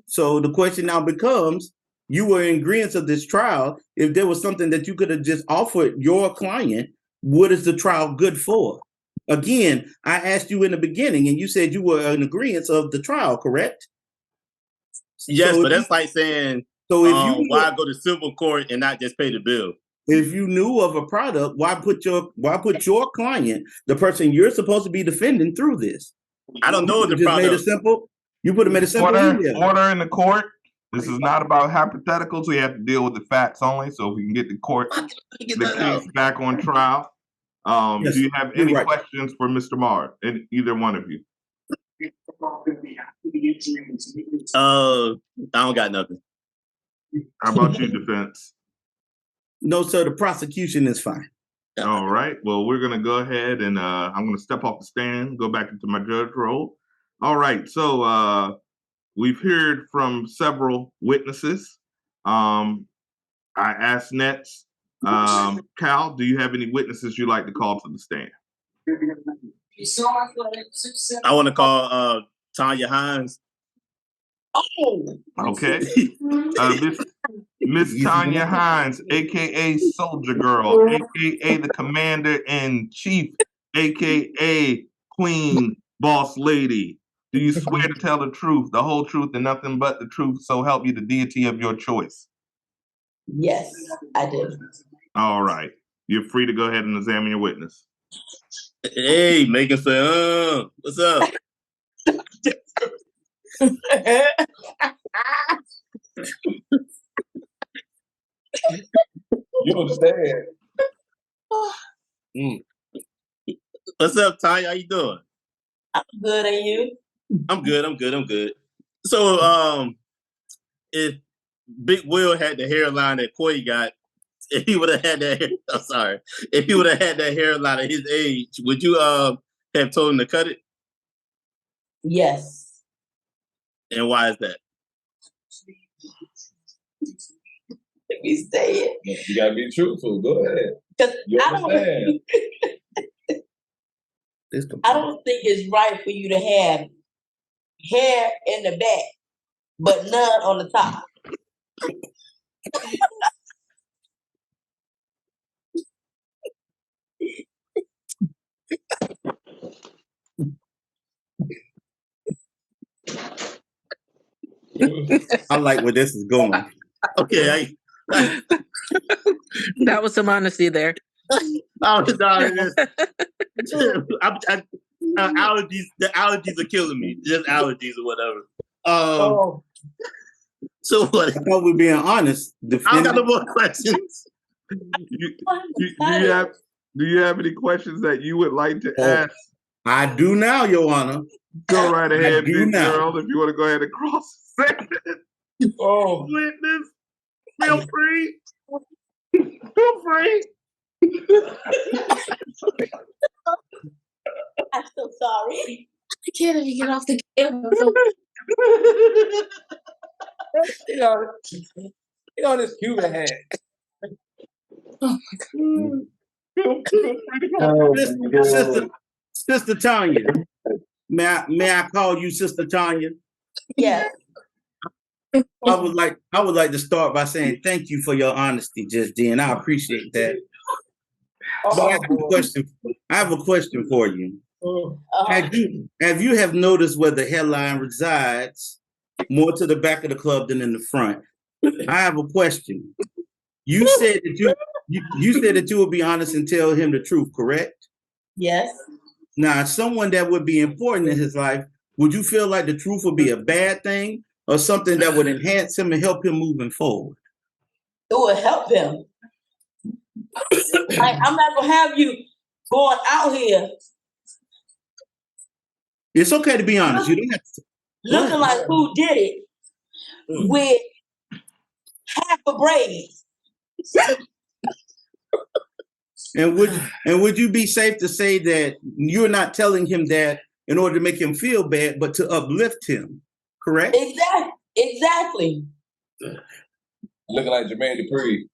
So the question now becomes: you were in agreement of this trial. If there was something that you could have just offered your client, what is the trial good for? Again, I asked you in the beginning, and you said you were in agreement of the trial, correct? Yes, but that's like saying, so if you why go to civil court and not just pay the bill? If you knew of a product, why put your client, the person you're supposed to be defending, through this? I don't know the just product. Made it simple. You put them in a simple email. Order in the court. This is not about hypotheticals. We have to deal with the facts only. So if we can get the case back on trial. Yes, do you have any questions for Mr. Marr? And either one of you? I don't got nothing. How about you, defense? No, sir. The prosecution is fine. All right. Well, we're gonna go ahead and I'm gonna step off the stand, go back into my judge role. All right. So we've heard from several witnesses. I asked next, Cal, do you have any witnesses you'd like to call to the stand? I want to call Tanya Hines. Oh, okay. Miss Tanya Hines, aka Soldier Girl, aka the Commander-in-Chief, aka Queen Boss Lady. Do you swear to tell the truth, the whole truth, and nothing but the truth, so help you the deity of your choice? Yes, I do. All right. You're free to go ahead and examine your witness. Hey, make us say, what's up? You understand? What's up, Tanya? How you doing? I'm good, and you? I'm good. So, if Big Will had the hairline that Coy got, if he would have had that, if he would have had that hairline at his age, would you have told him to cut it? Yes. And why is that? Let me say it. You gotta be truthful. Go ahead. I don't think it's right for you to have hair in the back, but none on the top. I like where this is going. Okay, that was some honesty there. Allergies. The allergies are killing me. Just allergies or whatever. So what? I thought we're being honest. I don't got no more questions. Do you have any questions that you would like to ask? I do now, Your Honor. Go right ahead, big girl, if you want to go ahead and cross. Witness, feel free. Feel free. I'm so sorry. I can't even get off the camera. You know this Cuban hat. Oh my God. Sister Tanya, may I call you Sister Tanya? Yes. I would like to start by saying thank you for your honesty just then. I appreciate that. But I have a question for you. Have you noticed where the hairline resides more to the back of the club than in the front? I have a question. You said that you would be honest and tell him the truth, correct? Yes. Now, as someone that would be important in his life, would you feel like the truth would be a bad thing or something that would enhance him and help him moving forward? It would help him. I'm not gonna have you going out here. It's okay to be honest. You don't have to. Looking like who did it with half a braid. And would you be safe to say that you're not telling him that in order to make him feel bad, but to uplift him, correct? Exactly. Looking like Jermaine Dupri.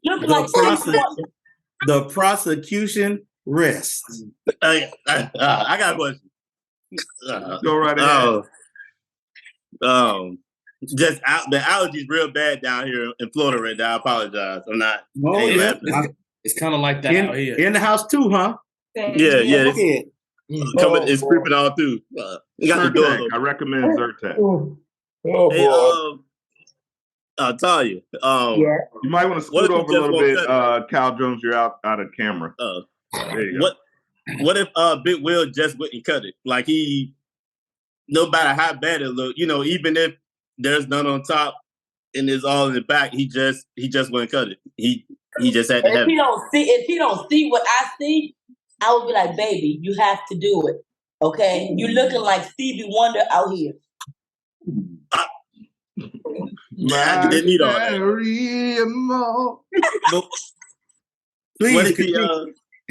Looking like the prosecution rests. I got a question. Go right ahead. Just the allergies real bad down here in Florida right now. I apologize. I'm not. Oh, yeah. It's kind of like that out here. In the house too, huh? Yeah. Go ahead. It's creeping all through. You got the door Zyrtec. open. I recommend Zyrtec. Hey, Talia. You might want to What scoot if he over a just little won't bit, cut Cal Jones. You're out of camera. There you go. What if Big Will just wouldn't cut it? Like he, no matter how bad it look, even if there's none on top and it's all in the back, he just wouldn't cut it. He just had to have it. If he don't see what I see, I would be like, baby, you have to do it. Okay? You looking like Stevie Wonder out here. I didn't need all that. Please,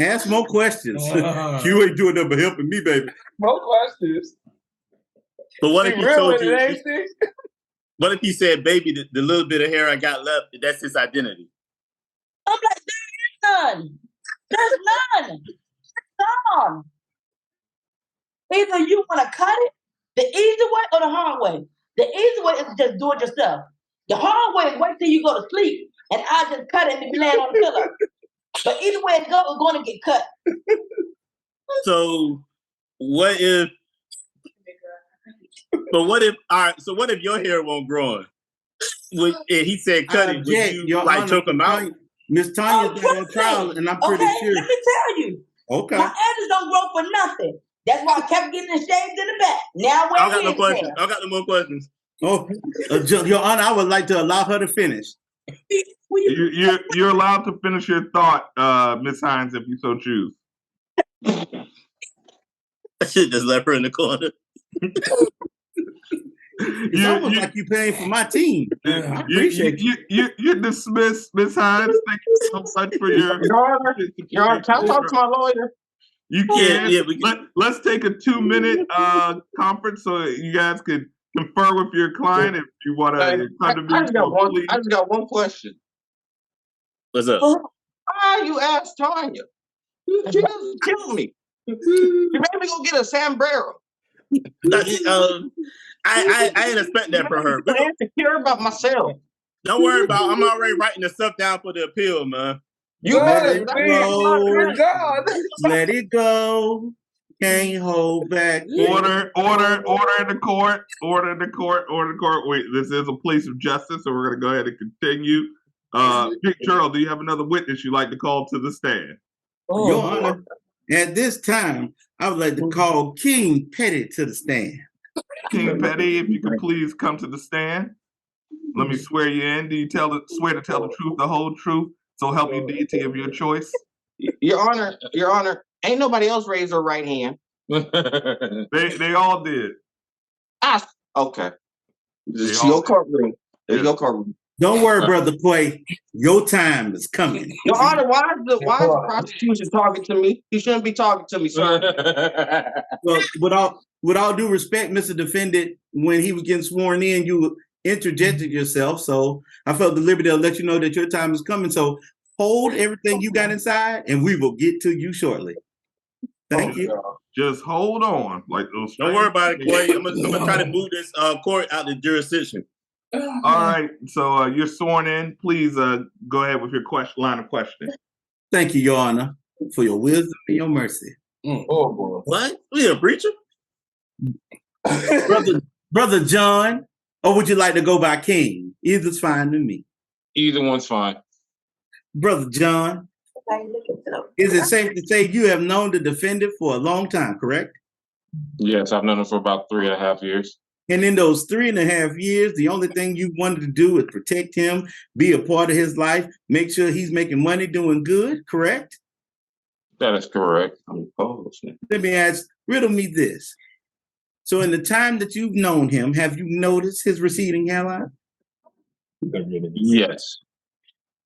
ask more questions. You ain't doing nothing but helping me, baby. More questions. But what if he told you? Ain't she? What if he said, baby, the little bit of hair I got left, that's his identity? I'm like, there is none. There's none. None. Either you want to cut it the easy way or the hard way. The easy way is to just do it yourself. The hard way is wait till you go to sleep and I just cut it and be laying on the pillow. But either way it goes, it's going to get cut. So what if? But what if? All right. So what if your hair won't grow on? And he said cut it. Would you choke him out? Miss Tanya's got on trial, and I'm pretty sure. Let me tell you. Okay. My edges don't grow for nothing. That's why I kept getting it shaved in the back. Now I got no questions. I got no more questions. Oh, Your Honor, I would like to allow her to finish. You're allowed to finish your thought, Miss Hines, if you so choose. I should just left her in the corner. It's almost like you're paying for my team. I appreciate You're dismissed, Miss Hines. Thank you so much for your. Your Honor, can I talk to my lawyer? You can. Let's take a 2-minute conference so you guys could confer with your client if you want to come to me. I just got one question. What's up? Why you asked Tanya? She doesn't kill me. You made me go get a sombrero. I ain't expect that from her. I'm insecure about myself. Don't worry about it. I'm already writing the stuff down for the appeal, man. You let it go. Let it go. Can't hold back. Order in the court. Order in the court. Wait, this is a place of justice, so we're going to go ahead and continue. Big Gerald, do you have another witness you'd like to call to the stand? Your Honor, at this time, I would like to call King Petty to the stand. King Petty, if you could please come to the stand. Let me swear you in. Do you swear to tell the truth, the whole truth, so help you deity of your choice? Your Honor, ain't nobody else raised their right hand. They all did. Okay. It's your courtroom. It's your courtroom. Don't worry, Brother Quay. Your time is coming. Your Honor, why is the prosecution talking to me? He shouldn't be talking to me, sir. Well, with all due respect, Mr. Defendant, when he was getting sworn in, you interjected yourself. So I felt the liberty to let you know that your time is coming. So hold everything you got inside, and we will get to you shortly. Thank you. Just hold on. Like those. Don't worry about it, Quay. I'm gonna try to move this court out of jurisdiction. All right. So you're sworn in. Please go ahead with your line of questioning. Thank you, Your Honor, for your wisdom and your mercy. Oh boy. What? We a preacher? Brother John, or would you like to go by King? Either's fine with me. Either one's fine. Brother John, is it safe to say you have known the defendant for a long time, correct? Yes, I've known him for about 3.5 years. And in those 3.5 years, the only thing you wanted to do is protect him, be a part of his life, make sure he's making money, doing good, correct? That is correct. Let me riddle me this. So in the time that you've known him, have you noticed his receding hairline? Yes.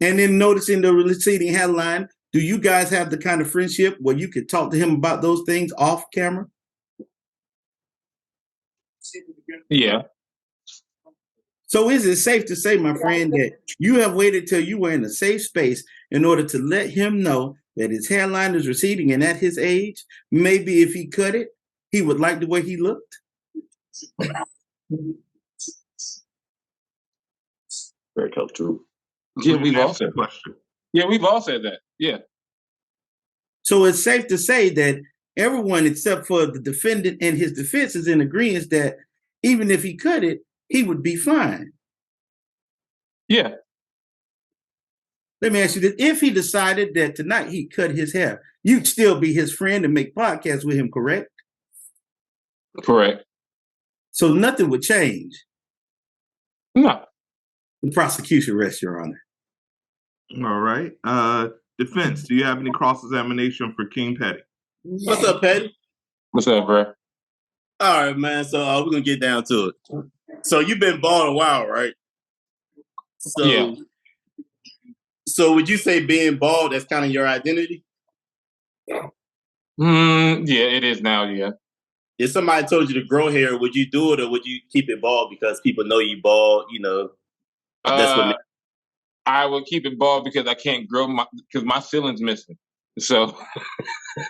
And in noticing the receding hairline, do you guys have the kind of friendship where you could talk to him about those things off camera? Yeah. So is it safe to say, my friend, that you have waited till you were in a safe space in order to let him know that his hairline is receding, and at his age, maybe if he cut it, he would like the way he looked? Very tough truth. Yeah, we've all said that. Yeah, we've all said that. Yeah. So it's safe to say that everyone except for the defendant and his defense is in agreement that even if he cut it, he would be fine. Yeah. Let me ask you this. If he decided that tonight he cut his hair, you'd still be his friend and make podcasts with him, correct? Correct. So nothing would change. No. The prosecution rests, Your Honor. All right. Defense, do you have any cross-examination for King Petty? What's up, Petty? What's up, bro? All right, man. So we're gonna get down to it. So you've been bald a while, right? So, yeah. So would you say being bald that's kind of your identity? Yeah, it is now. Yeah. If somebody told you to grow hair, would you do it or would you keep it bald because people know you bald? You know, that's what. I would keep it bald because I can't grow because my ceiling's missing. So,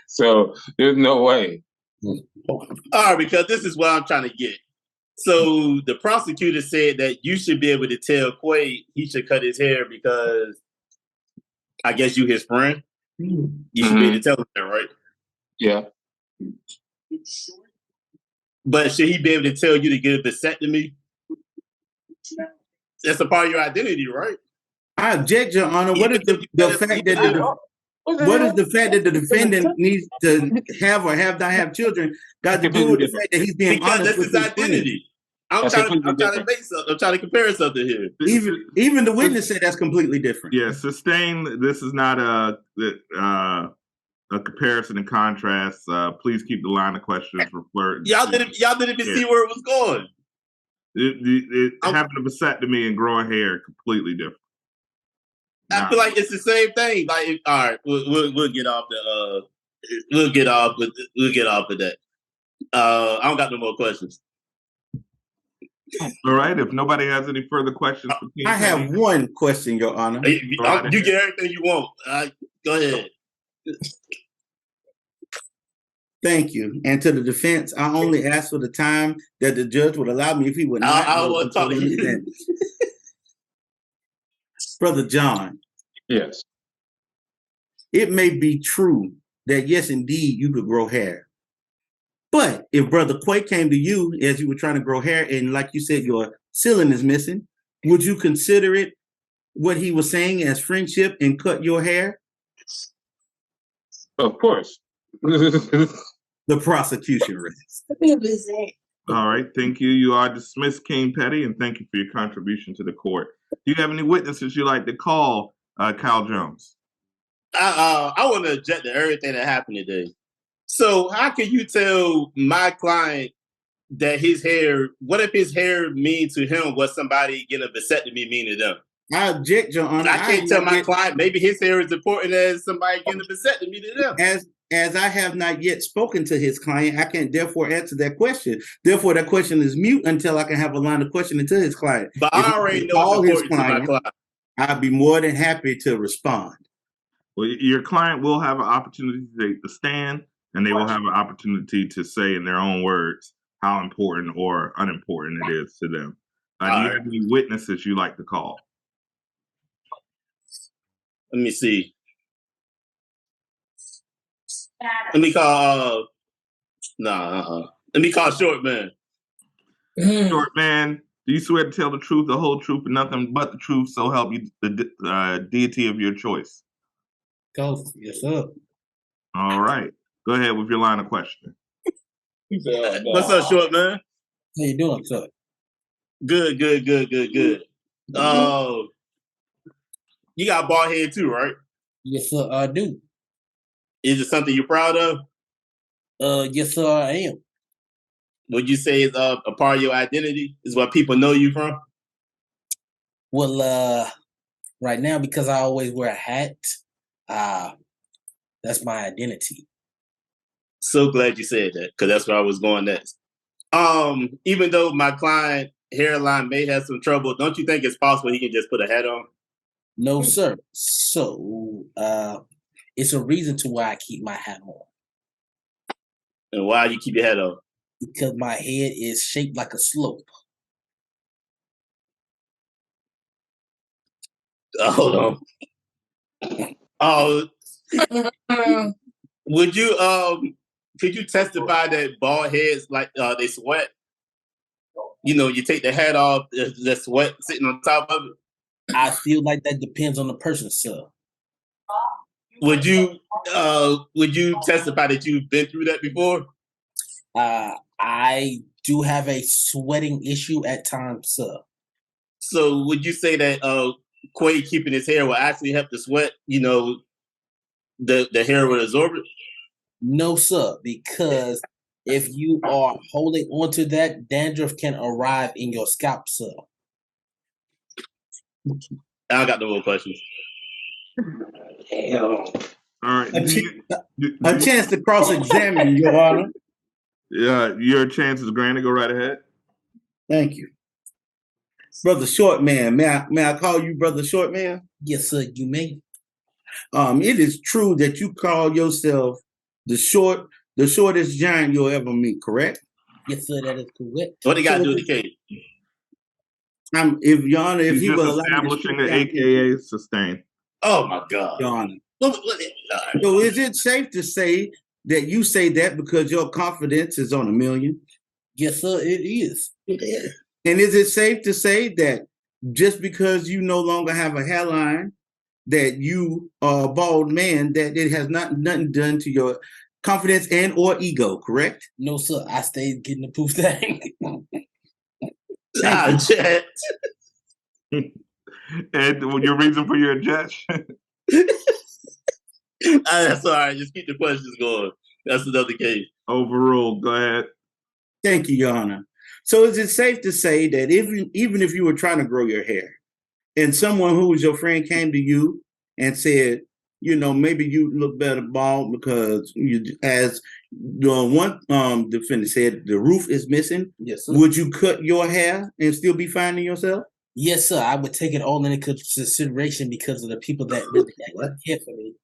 so there's no way. All right, because this is what I'm trying to get. So the prosecutor said that you should be able to tell Quay he should cut his hair because I guess you his friend. You should be able to tell him that, right? Yeah. But should he be able to tell you to get a vasectomy? That's a part of your identity, right? I object, Your Honor. What is the fact that what is the fact that the defendant needs to have or have not have children got to do with the fact that he's being because honest that's with his identity? I'm trying to make something. I'm trying to compare something here. Even the witness said that's completely different. Yeah, sustain. This is not a comparison and contrast. Please keep the line of questions referred. Y'all didn't even see where it was going. Having a vasectomy and growing hair completely different. I feel like it's the same thing. Like, all right, we'll get off the we'll get off of that. I don't got no more questions. All right. If nobody has any further questions, for King I have one question, Your Honor. You get everything you want. Go ahead. Thank you. And to the defense, I only asked for the time that the judge would allow me if he would not. I want to talk to you. Brother John. Yes. It may be true that, yes, indeed, you could grow hair. But if Brother Quay came to you as you were trying to grow hair and, like you said, your ceiling is missing, would you consider it what he was saying as friendship and cut your hair? Of course. The prosecution rests. All right. Thank you. You are dismissed, King Petty, and thank you for your contribution to the court. Do you have any witnesses you'd like to call, Kyle Jones? I want to object to everything that happened today. So how can you tell my client that his hair, what if his hair mean to him what somebody getting a vasectomy mean to them? I object, Your Honor. I can't tell my client maybe his hair is important as somebody getting a vasectomy to them. As I have not yet spoken to his client, I can't therefore answer that question. Therefore, that question is mute until I can have a line of questioning to his client. But I already know it's important to my client. I'd be more than happy to respond. Well, your client will have an opportunity to take the stand, and they will have an opportunity to say in their own words how important or unimportant it is to them. Do you have any witnesses you like to call? Let me see. Let me call. Let me call Short Man. Short Man, do you swear to tell the truth, the whole truth, and nothing but the truth? So help you, the deity of your choice. Go, yes, sir. All right, go ahead with your line of questioning. What's up, Short Man? How you doing, sir? Good. You got bald head too, right? Yes, sir, I do. Is it something you're proud of? Yes, sir, I am. Would you say it's a part of your identity? Is what people know you from? Well, right now, because I always wear a hat, that's my identity. So glad you said that, because that's where I was going next. Even though my client Hairline may have some trouble, don't you think it's possible he can just put a hat on? No, sir. So, it's a reason to why I keep my hat on. And why you keep your hat on? Because my head is shaped like a slope. Hold on. Oh, Would you could you testify that bald heads like they sweat? You know, you take the hat off, the sweat sitting on top of it. I feel like that depends on the person, sir. Would you testify that you've been through that before? I do have a sweating issue at times, sir. So would you say that Quay keeping his hair will actually help the sweat? You know, the hair will absorb it. No, sir, because if you are holding onto that, dandruff can arrive in your scalp, sir. I got no more questions. All right. A chance to cross-examine, Your Honor. Yeah, your chance is granted. Go right ahead. Thank you. Brother Short Man, may I call you Brother Short Man? Yes, sir, you may. It is true that you call yourself the shortest giant you'll ever meet, correct? Yes, sir, that is correct. What they got to do with the case? If Your Honor, if he will allow me to establishing the AKA sustain. Oh my God, Your Honor. So is it safe to say that you say that because your confidence is on 1 million? Yes, sir, it is. It is. And is it safe to say that just because you no longer have a hairline, that you are a bald man, that it has nothing done to your confidence and or ego, correct? No, sir. I stayed getting the poof thing. And your reason for your objection? That's all right. Just keep the questions going. That's another case. Overruled. Go ahead. Thank you, Your Honor. So is it safe to say that even if you were trying to grow your hair and someone who was your friend came to you and said, you know, maybe you look better bald because as one defendant said, the roof is missing. Yes, sir. Would you cut your hair and still be finding yourself? Yes, sir. I would take it all into consideration because of the people that really care for me.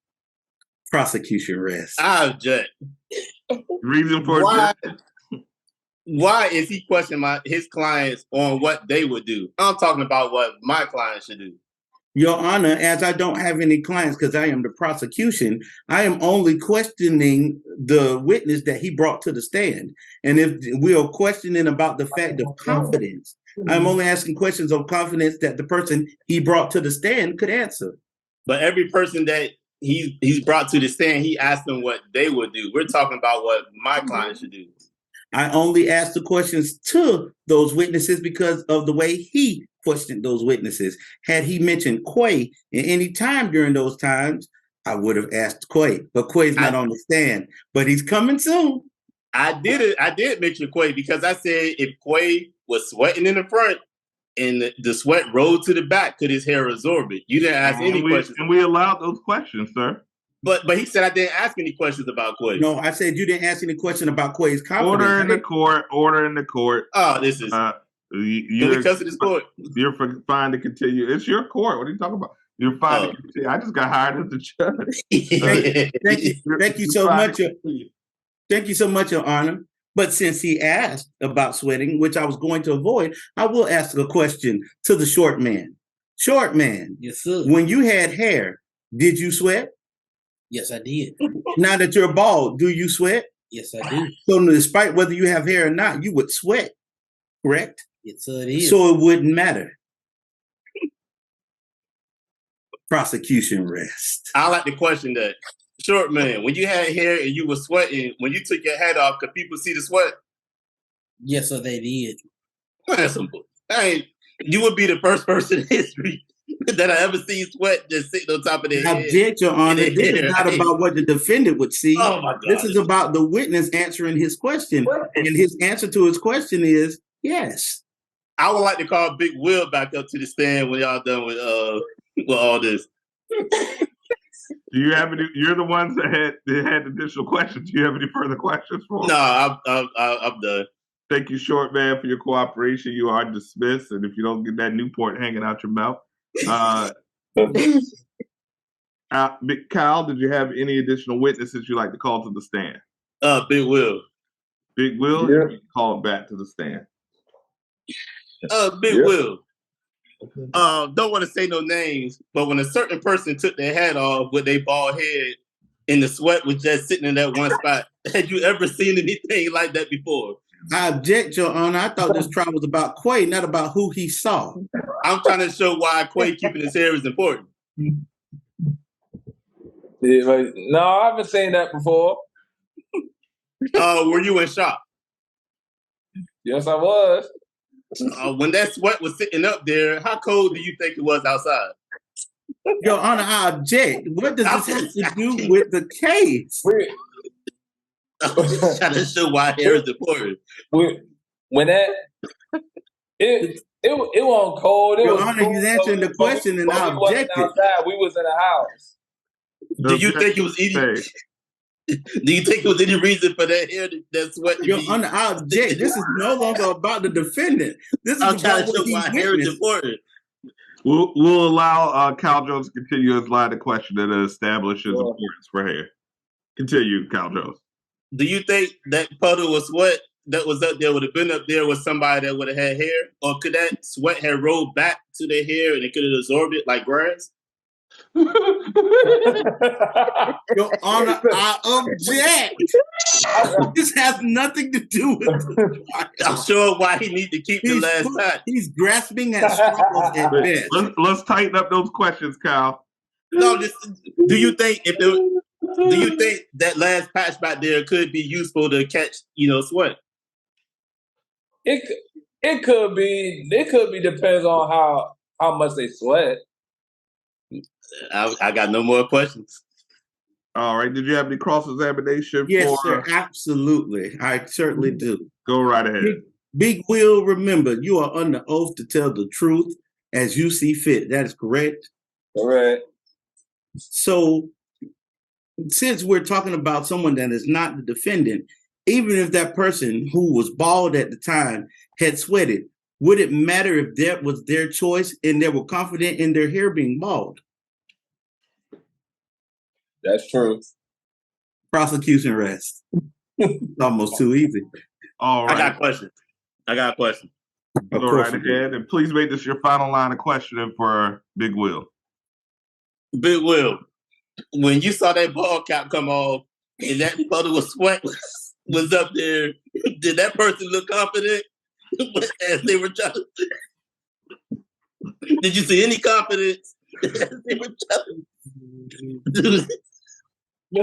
Prosecution rest. I object. Reason for why is he questioning his clients on what they would do? I'm talking about what my clients should do. Your Honor, as I don't have any clients because I am the prosecution, I am only questioning the witness that he brought to the stand. And if we are questioning about the fact of confidence, I'm only asking questions of confidence that the person he brought to the stand could answer. But every person that he's brought to the stand, he asked them what they would do. We're talking about what my client should do. I only asked the questions to those witnesses because of the way he questioned those witnesses. Had he mentioned Quay at any time during those times, I would have asked Quay. But Quay's not on the stand. But he's coming soon. I did mention Quay because I said if Quay was sweating in the front and the sweat rolled to the back, could his hair absorb it? You didn't ask any questions. And we allowed those questions, sir. But he said I didn't ask any questions about Quay. No, I said you didn't ask any question about Quay's confidence. Order in the court. Order in the court. Oh, this is because of this court. You're fine to continue. It's your court. What are you talking about? You're fine to continue. I just got hired as the judge. Thank you so much. Thank you so much, Your Honor. But since he asked about sweating, which I was going to avoid, I will ask a question to the short man. Short man. Yes, sir. When you had hair, did you sweat? Yes, I did. Now that you're bald, do you sweat? Yes, I do. So despite whether you have hair or not, you would sweat, correct? Yes, sir, it is. So it wouldn't matter. Prosecution rest. I like to question that. Short man, when you had hair and you were sweating, when you took your hat off, could people see the sweat? Yes, sir, they did. That's simple. Hey, you would be the first person in history that I ever seen sweat just sitting on top of their head. Object, Your Honor. This is not about what the defendant would see. Oh my God. This is about the witness answering his question. And his answer to his question is yes. I would like to call Big Will back up to the stand when y'all done with all this. Do you have any? You're the ones that had additional questions. Do you have any further questions for him? No, I'm done. Thank you, short man, for your cooperation. You are dismissed, and if you don't get that Newport hanging out your mouth, Kyle, did you have any additional witnesses you'd like to call to the stand? Big Will. Big Will, Yeah. you can call him back to the stand. Big Yeah. Will. Don't want to say no names, but when a certain person took their hat off with their bald head, and the sweat was just sitting in that one spot. Had you ever seen anything like that before? I object, Your Honor. I thought this trial was about Quay, not about who he saw. I'm trying to show why Quay keeping his hair is important. Yeah, but no, I haven't seen that before. Were you in shock? Yes, I was. When that sweat was sitting up there, how cold do you think it was outside? Your Honor, I object. What does this have to do with the case? I'm just trying to show why hair is important. When that it wasn't cold. It Your was Honor, cool, he's answering the question, and I objected. Outside. We was in the house. Do you think it was any? Do you think it was any reason for that hair, that sweat? Your Honor, I object. This is no longer about the defendant. This is I'm trying about to show what he why hair is witnessed. important. We'll allow Cal Jones to continue his line of questioning and establish his importance for hair. Continue, Cal Jones. Do you think that puddle of sweat that was up there would have been up there with somebody that would have had hair? Or could that sweat have rolled back to their hair and it could have absorbed it like grass? Your Honor, I object. This has nothing to do with the trial. I'm sure why he needs to keep the last patch. He's grasping at straws at best. Let's tighten up those questions, Kyle. No, do you think that last patch back there could be useful to catch, sweat? It could be. It could be. Depends on how much they sweat. I got no more questions. All right. Did you have any cross-examination? Yes, sir. Absolutely. I certainly do. Go right ahead. Big Will, remember, you are under oath to tell the truth as you see fit. That is correct? Correct. So, since we're talking about someone that is not the defendant, even if that person who was bald at the time had sweated, would it matter if that was their choice and they were confident in their hair being bald? That's true. Prosecution rest. Almost too easy. All right. I got a question. Go right ahead. And please make this your final line of questioning for Big Will. Big Will, when you saw that ball cap come off and that puddle of sweat was up there, did that person look confident as they were trying to... Did you see any confidence as they were trying to...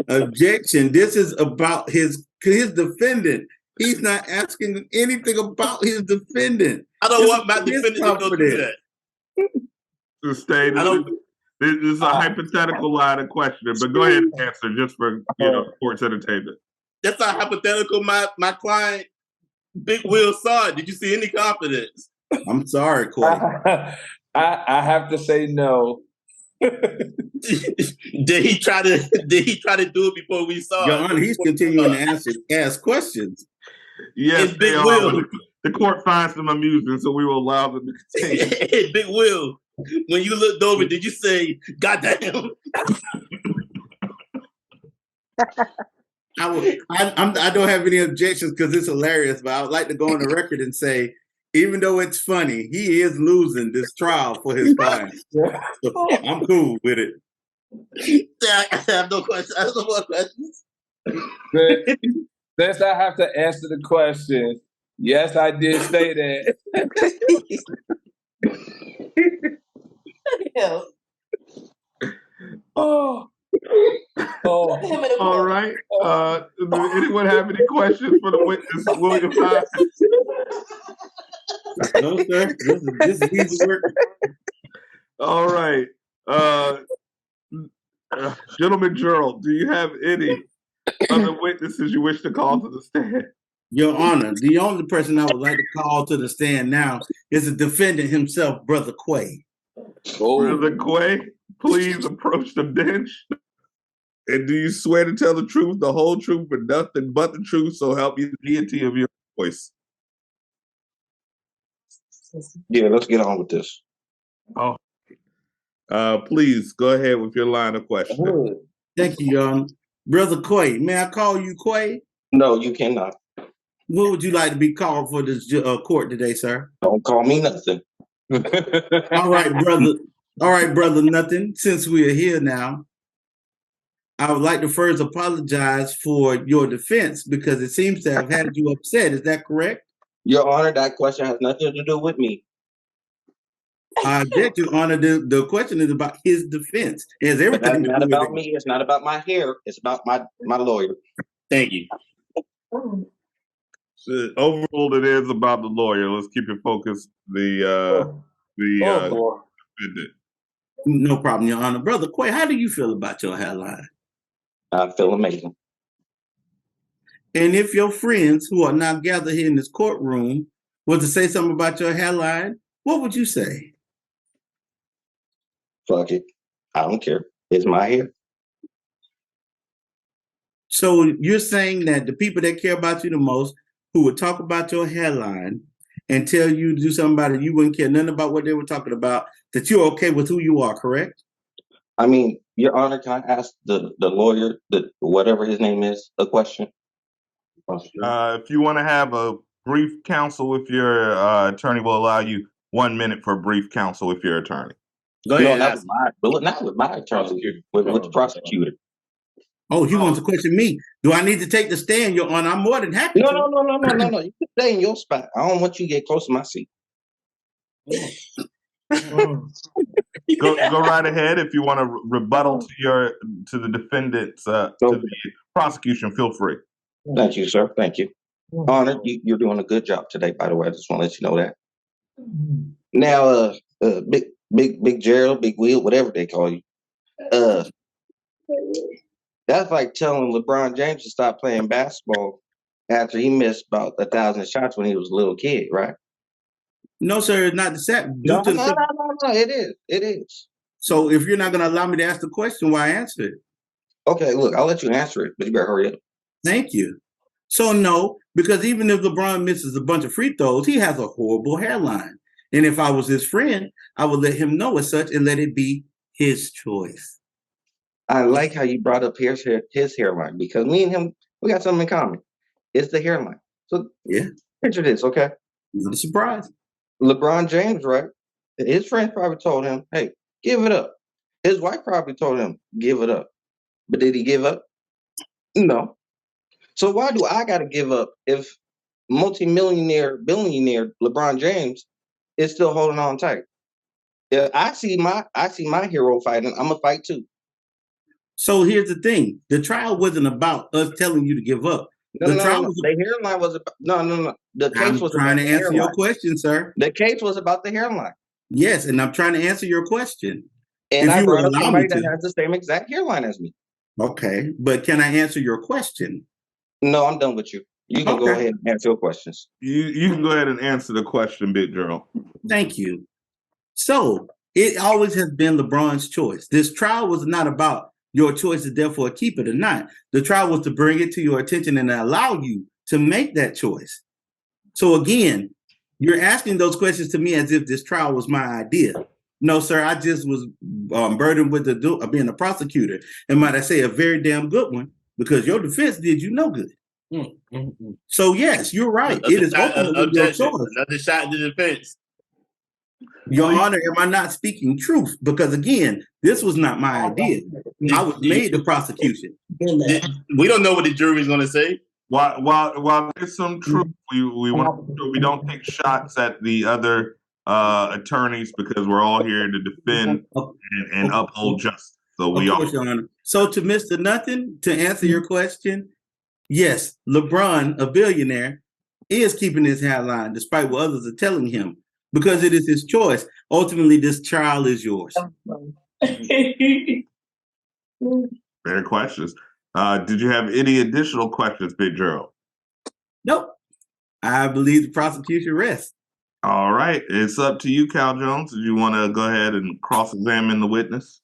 Objection. This is about his defendant. He's not asking anything about his defendant. I don't want my defendant to go through that. This is a hypothetical line of questioning, but go ahead and answer just for court's entertainment. That's not hypothetical. My client, Big Will, saw it. Did you see any confidence? I'm sorry, Quay. I have to say no. Did he try to do it before we saw Your it? Honor, he's continuing to ask questions. Yes, Big Will. The court finds them amusing, so we will allow them to continue. Big Will, when you looked over, did you say, "Goddamn"? I don't have any objections because it's hilarious, but I would like to go on the record and say, even though it's funny, he is losing this trial for his client. So I'm cool with it. I have no questions. I have no more questions. Since I have to answer the question, yes, I did say that. All right. Does anyone have any questions for the witness, William Hines? No, sir. This is easy work. All right. Gentleman Gerald, do you have any other witnesses you wish to call to the stand? Your Honor, the only person I would like to call to the stand now is the defendant himself, Brother Quay. Brother Quay, please approach the bench. And do you swear to tell the truth, the whole truth, and nothing but the truth, so help you the deity of your voice? Yeah, let's get on with this. Oh, please go ahead with your line of questioning. Thank you, Your Honor. Brother Quay, may I call you Quay? No, you cannot. What would you like to be called for this court today, sir? Don't call me nothing. All right, brother. All right, brother. Nothing. Since we are here now, I would like to first apologize for your defense because it seems to have had you upset. Is that correct? Your Honor, that question has nothing to do with me. I object, Your Honor. The question is about his defense. It has everything That's to not do with about it. me. It's not about my hair. It's about my lawyer. Thank you. Overruled, it is about the lawyer. Let's keep it focused. Boy. No problem, Your Honor. Brother Quay, how do you feel about your hairline? I feel amazing. And if your friends who are now gathered here in this courtroom were to say something about your hairline, what would you say? Fuck it. I don't care. It's my hair. So you're saying that the people that care about you the most, who would talk about your hairline and tell you to do something about it, you wouldn't care nothing about what they were talking about, that you're okay with who you are, correct? I mean, Your Honor, can I ask the lawyer, whatever his name is, a question? If you want to have a brief counsel with your attorney, will allow you 1 minute for brief counsel with your attorney. Go No, ahead. not with my attorney, with the prosecutor. Oh, he wants to question me. Do I need to take the stand, Your Honor? I'm more than happy to. No. You can stay in your spot. I don't want you to get close to my seat. Go right ahead. If you want to rebuttal to the defendants, to the prosecution, feel free. Thank you, sir. Thank you. Honor, you're doing a good job today, by the way. I just want to let you know that. Now, Big Gerald, Big Will, whatever they call you. That's like telling LeBron James to stop playing basketball after he missed about 1,000 shots when he was a little kid, right? No, sir, it's not the set. No, it is. It is. So if you're not going to allow me to ask the question, why answer it? Okay, look, I'll let you answer it, but you better hurry up. Thank you. So no, because even if LeBron misses a bunch of free throws, he has a horrible hairline. And if I was his friend, I would let him know as such and let it be his choice. I like how you brought up his hairline because me and him, we got something in common. It's the hairline. So yeah, picture this, okay? Not a surprise. LeBron James, right? His friends probably told him, hey, give it up. His wife probably told him, give it up. But did he give up? No. So why do I got to give up if multimillionaire, billionaire LeBron James is still holding on tight? Yeah, I see my hero fighting. I'm gonna fight too. So here's the thing: the trial wasn't about us telling you to give up. The hairline was about, no. The case was trying about to answer your question, sir. The case was about the hairline. Yes, and I'm trying to answer your question. And I brought up somebody that has the same exact hairline as me. Okay, but can I answer your question? No, I'm done with you. You can go ahead and answer your questions. You can go ahead and answer the question, Big Gerald. Thank you. So it always has been LeBron's choice. This trial was not about your choice is therefore keep it or not. The trial was to bring it to your attention and allow you to make that choice. So again, you're asking those questions to me as if this trial was my idea. No, sir, I just was burdened with being a prosecutor. And might I say a very damn good one, because your defense did you no good. So yes, you're right. It is ultimately your choice. Another shot in the defense. Your Honor, am I not speaking truth? Because again, this was not my idea. I was made the prosecution. We don't know what the jury is going to say. While there's some truth, we want to make sure we don't take shots at the other attorneys because we're all here to defend and uphold justice. So we are. Your Honor. So to Mr. Nothing, to answer your question, yes, LeBron, a billionaire, is keeping his hairline despite what others are telling him because it is his choice. Ultimately, this trial is yours. Fair questions. Did you have any additional questions, Big Gerald? Nope. I believe the prosecution rests. All right. It's up to you, Cal Jones. Do you want to go ahead and cross-examine the witness?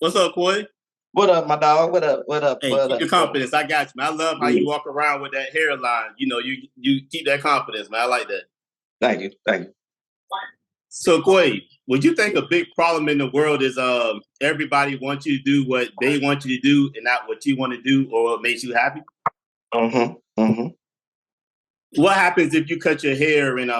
What's up, Coy? What up, my dog? What up? Hey, keep your confidence. I got you, man. I love how you walk around with that hairline. You know, you keep that confidence, man. I like that. Thank you. So, Coy, would you think a big problem in the world is everybody wants you to do what they want you to do and not what you want to do or what makes you happy? What happens if you cut your hair and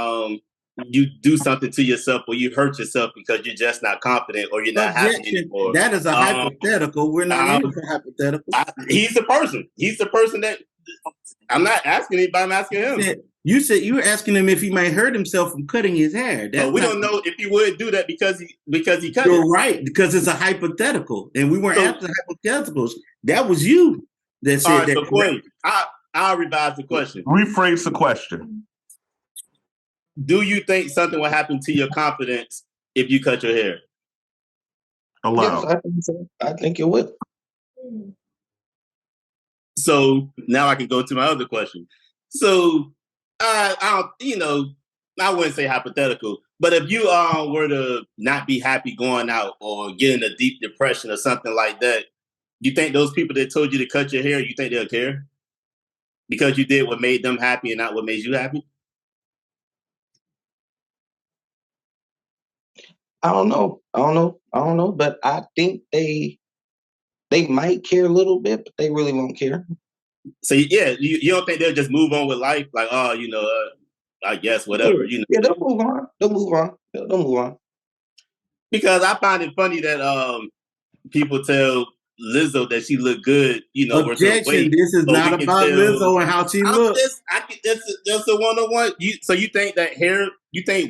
you do something to yourself or you hurt yourself because you're just not confident or you're not happy Objection. anymore. That is a hypothetical. We're not in for hypotheticals. He's the person. He's the person that I'm not asking anybody. I'm asking him. You said you were asking him if he might hurt himself from cutting his hair. But we don't know if he would do that because he cut You're it. right, because it's a hypothetical, and we weren't after hypotheticals. That was you that said All right, that. so Quinn, I'll revise the question. Rephrase the question. Do you think something will happen to your confidence if you cut your hair? Yes, I think so. I think it will. So now I can go to my other question. So I wouldn't say hypothetical, but if you were to not be happy going out or get in a deep depression or something like that, you think those people that told you to cut your hair, you think they'll care? Because you did what made them happy and not what made you happy? I don't know. But I think they might care a little bit, but they really won't care. So yeah, you don't think they'll just move on with life? Like, I guess whatever. Yeah, they'll move on. They'll move on. Because I find it funny that people tell Lizzo that she looked good, Objection, this is not about Lizzo and how she looks. That's a one-on-one. So you think that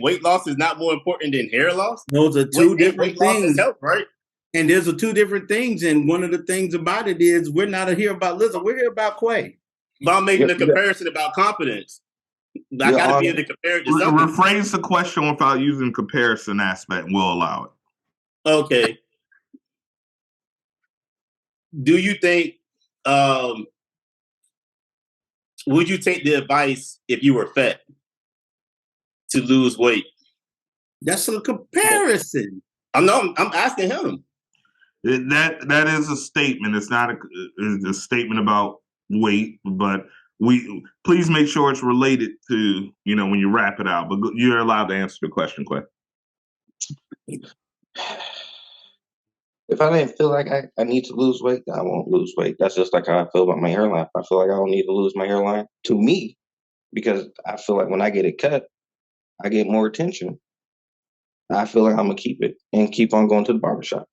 weight loss is not more important than hair loss? Those are two different weight loss things. Is health, right? And there's two different things. And one of the things about it is we're not here about Lizzo. We're here about Quay. But I'm making a comparison about confidence. I got to be able to compare it to something. Rephrase the question without using comparison aspect. We'll allow it. Okay. Do you think, would you take the advice if you were fat to lose weight? That's a comparison. I'm asking him. That is a statement. It's not a statement about weight, but please make sure it's related to, when you wrap it out. But you're allowed to answer the question, Quay. If I didn't feel like I need to lose weight, I won't lose weight. That's just like how I feel about my hairline. I feel like I don't need to lose my hairline to me because I feel like when I get it cut, I get more attention. I feel like I'm going to keep it and keep on going to the barbershop.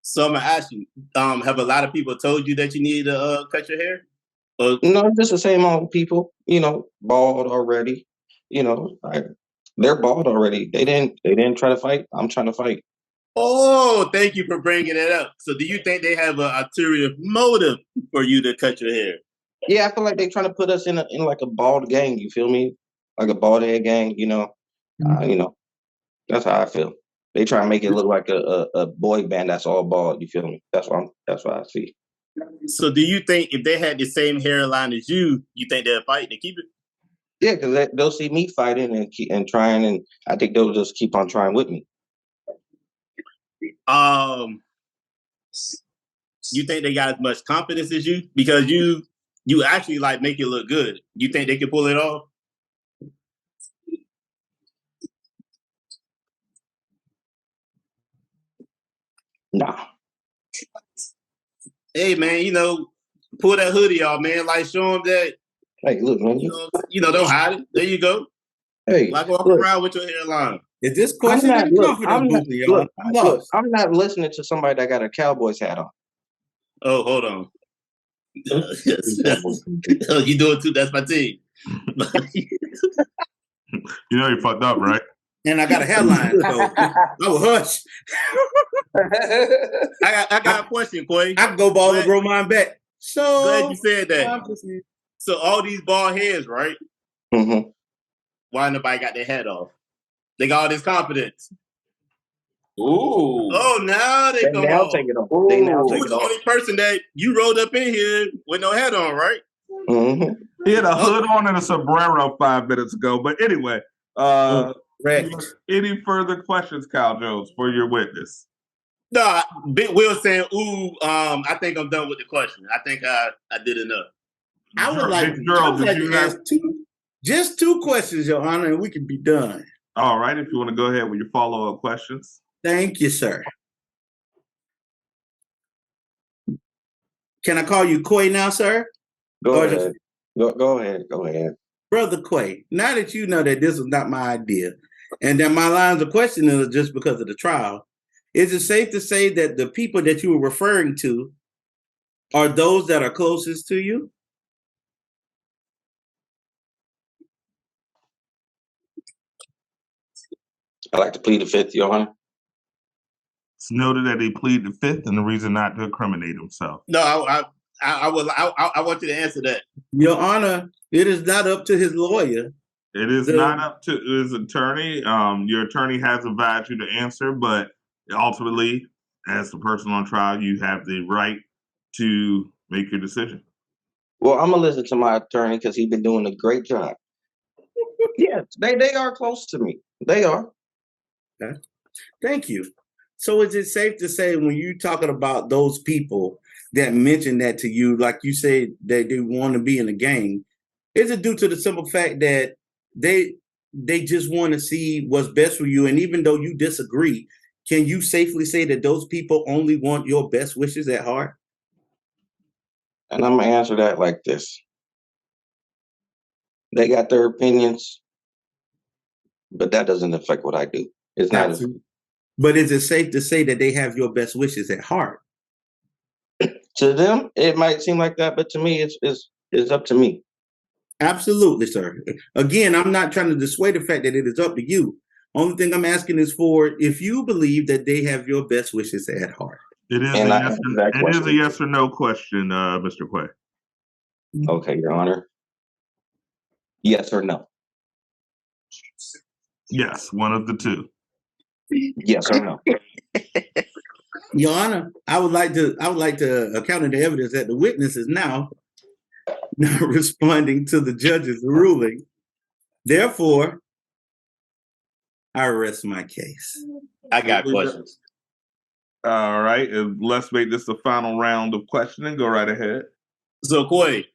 So I'm going to ask you, have a lot of people told you that you need to cut your hair? No, just the same old people, bald already. They're bald already. They didn't try to fight. I'm trying to fight. Oh, thank you for bringing it up. So do you think they have an ulterior motive for you to cut your hair? Yeah, I feel like they're trying to put us in like a bald gang. You feel me? Like a bald head gang. That's how I feel. They try to make it look like a boy band that's all bald. You feel me? That's what I see. So do you think if they had the same hairline as you think they'll fight to keep it? Yeah, because they'll see me fighting and trying, and I think they'll just keep on trying with me. You think they got as much confidence as you? Because you actually make it look good. You think they can pull it off? Nah. Hey man, pull that hoodie off, man. Show them that. Hey, look, man. Don't hide it. There you go. Hey, walk around with your hairline. Is this question I'm not listening to somebody that got a Cowboys hat on. Oh, hold on. You do it too. That's my team. You fucked up, right? And I got a headline, so I will hush. I got a question, Quay. I can go bald and grow mine back. So glad you said that. So all these bald heads, right? Mm-hmm. Why nobody got their head off? They got all this confidence. Ooh. Oh, now they come now off. take it off. They now take Who's it the off. only person that you rolled up in here with no head on, right? Mm-hmm. He had a hood on and a sombrero 5 minutes ago. But anyway, any further questions, Cal Jones, for your witness? No, Big Will saying, ooh, I think I'm done with the question. I think I did enough. I would like to ask just two questions, Your Honor, and we can be done. All right, if you want to go ahead with your follow-up questions. Thank you, sir. Can I call you Quay now, sir? Go ahead. Go ahead. Brother Quay, now that you know that this was not my idea and that my lines of questioning are just because of the trial, is it safe to say that the people that you were referring to are those that are closest to you? I like to plead the fifth, Your Honor. It's noted that he pleaded the fifth and the reason not to incriminate himself. No, I want you to answer that. Your Honor, it is not up to his lawyer. It is not up to his attorney. Your attorney has advised you to answer, but ultimately, as the person on trial, you have the right to make your decision. Well, I'm gonna listen to my attorney because he's been doing a great job. Yes, they are close to me. They are. Okay. Thank you. So is it safe to say when you're talking about those people that mention that to you, like you say that they want to be in a gang, is it due to the simple fact that they just want to see what's best for you? And even though you disagree, can you safely say that those people only want your best wishes at heart? And I'm gonna answer that like this. They got their opinions, but that doesn't affect what I do. It's not. Absolutely. But is it safe to say that they have your best wishes at heart? To them, it might seem like that, but to me, it's up to me. Absolutely, sir. Again, I'm not trying to dissuade the fact that it is up to you. Only thing I'm asking is for if you believe that they have your best wishes at heart. It is a yes or no question, Mr. Quay. Okay, Your Honor. Yes or no? Yes, one of the two. Yes or no? Your Honor, I would like to counter the evidence that the witness is now not responding to the judge's ruling. Therefore, I rest my case. I got questions. All right, let's make this the final round of questioning. Go right ahead. So, Quay,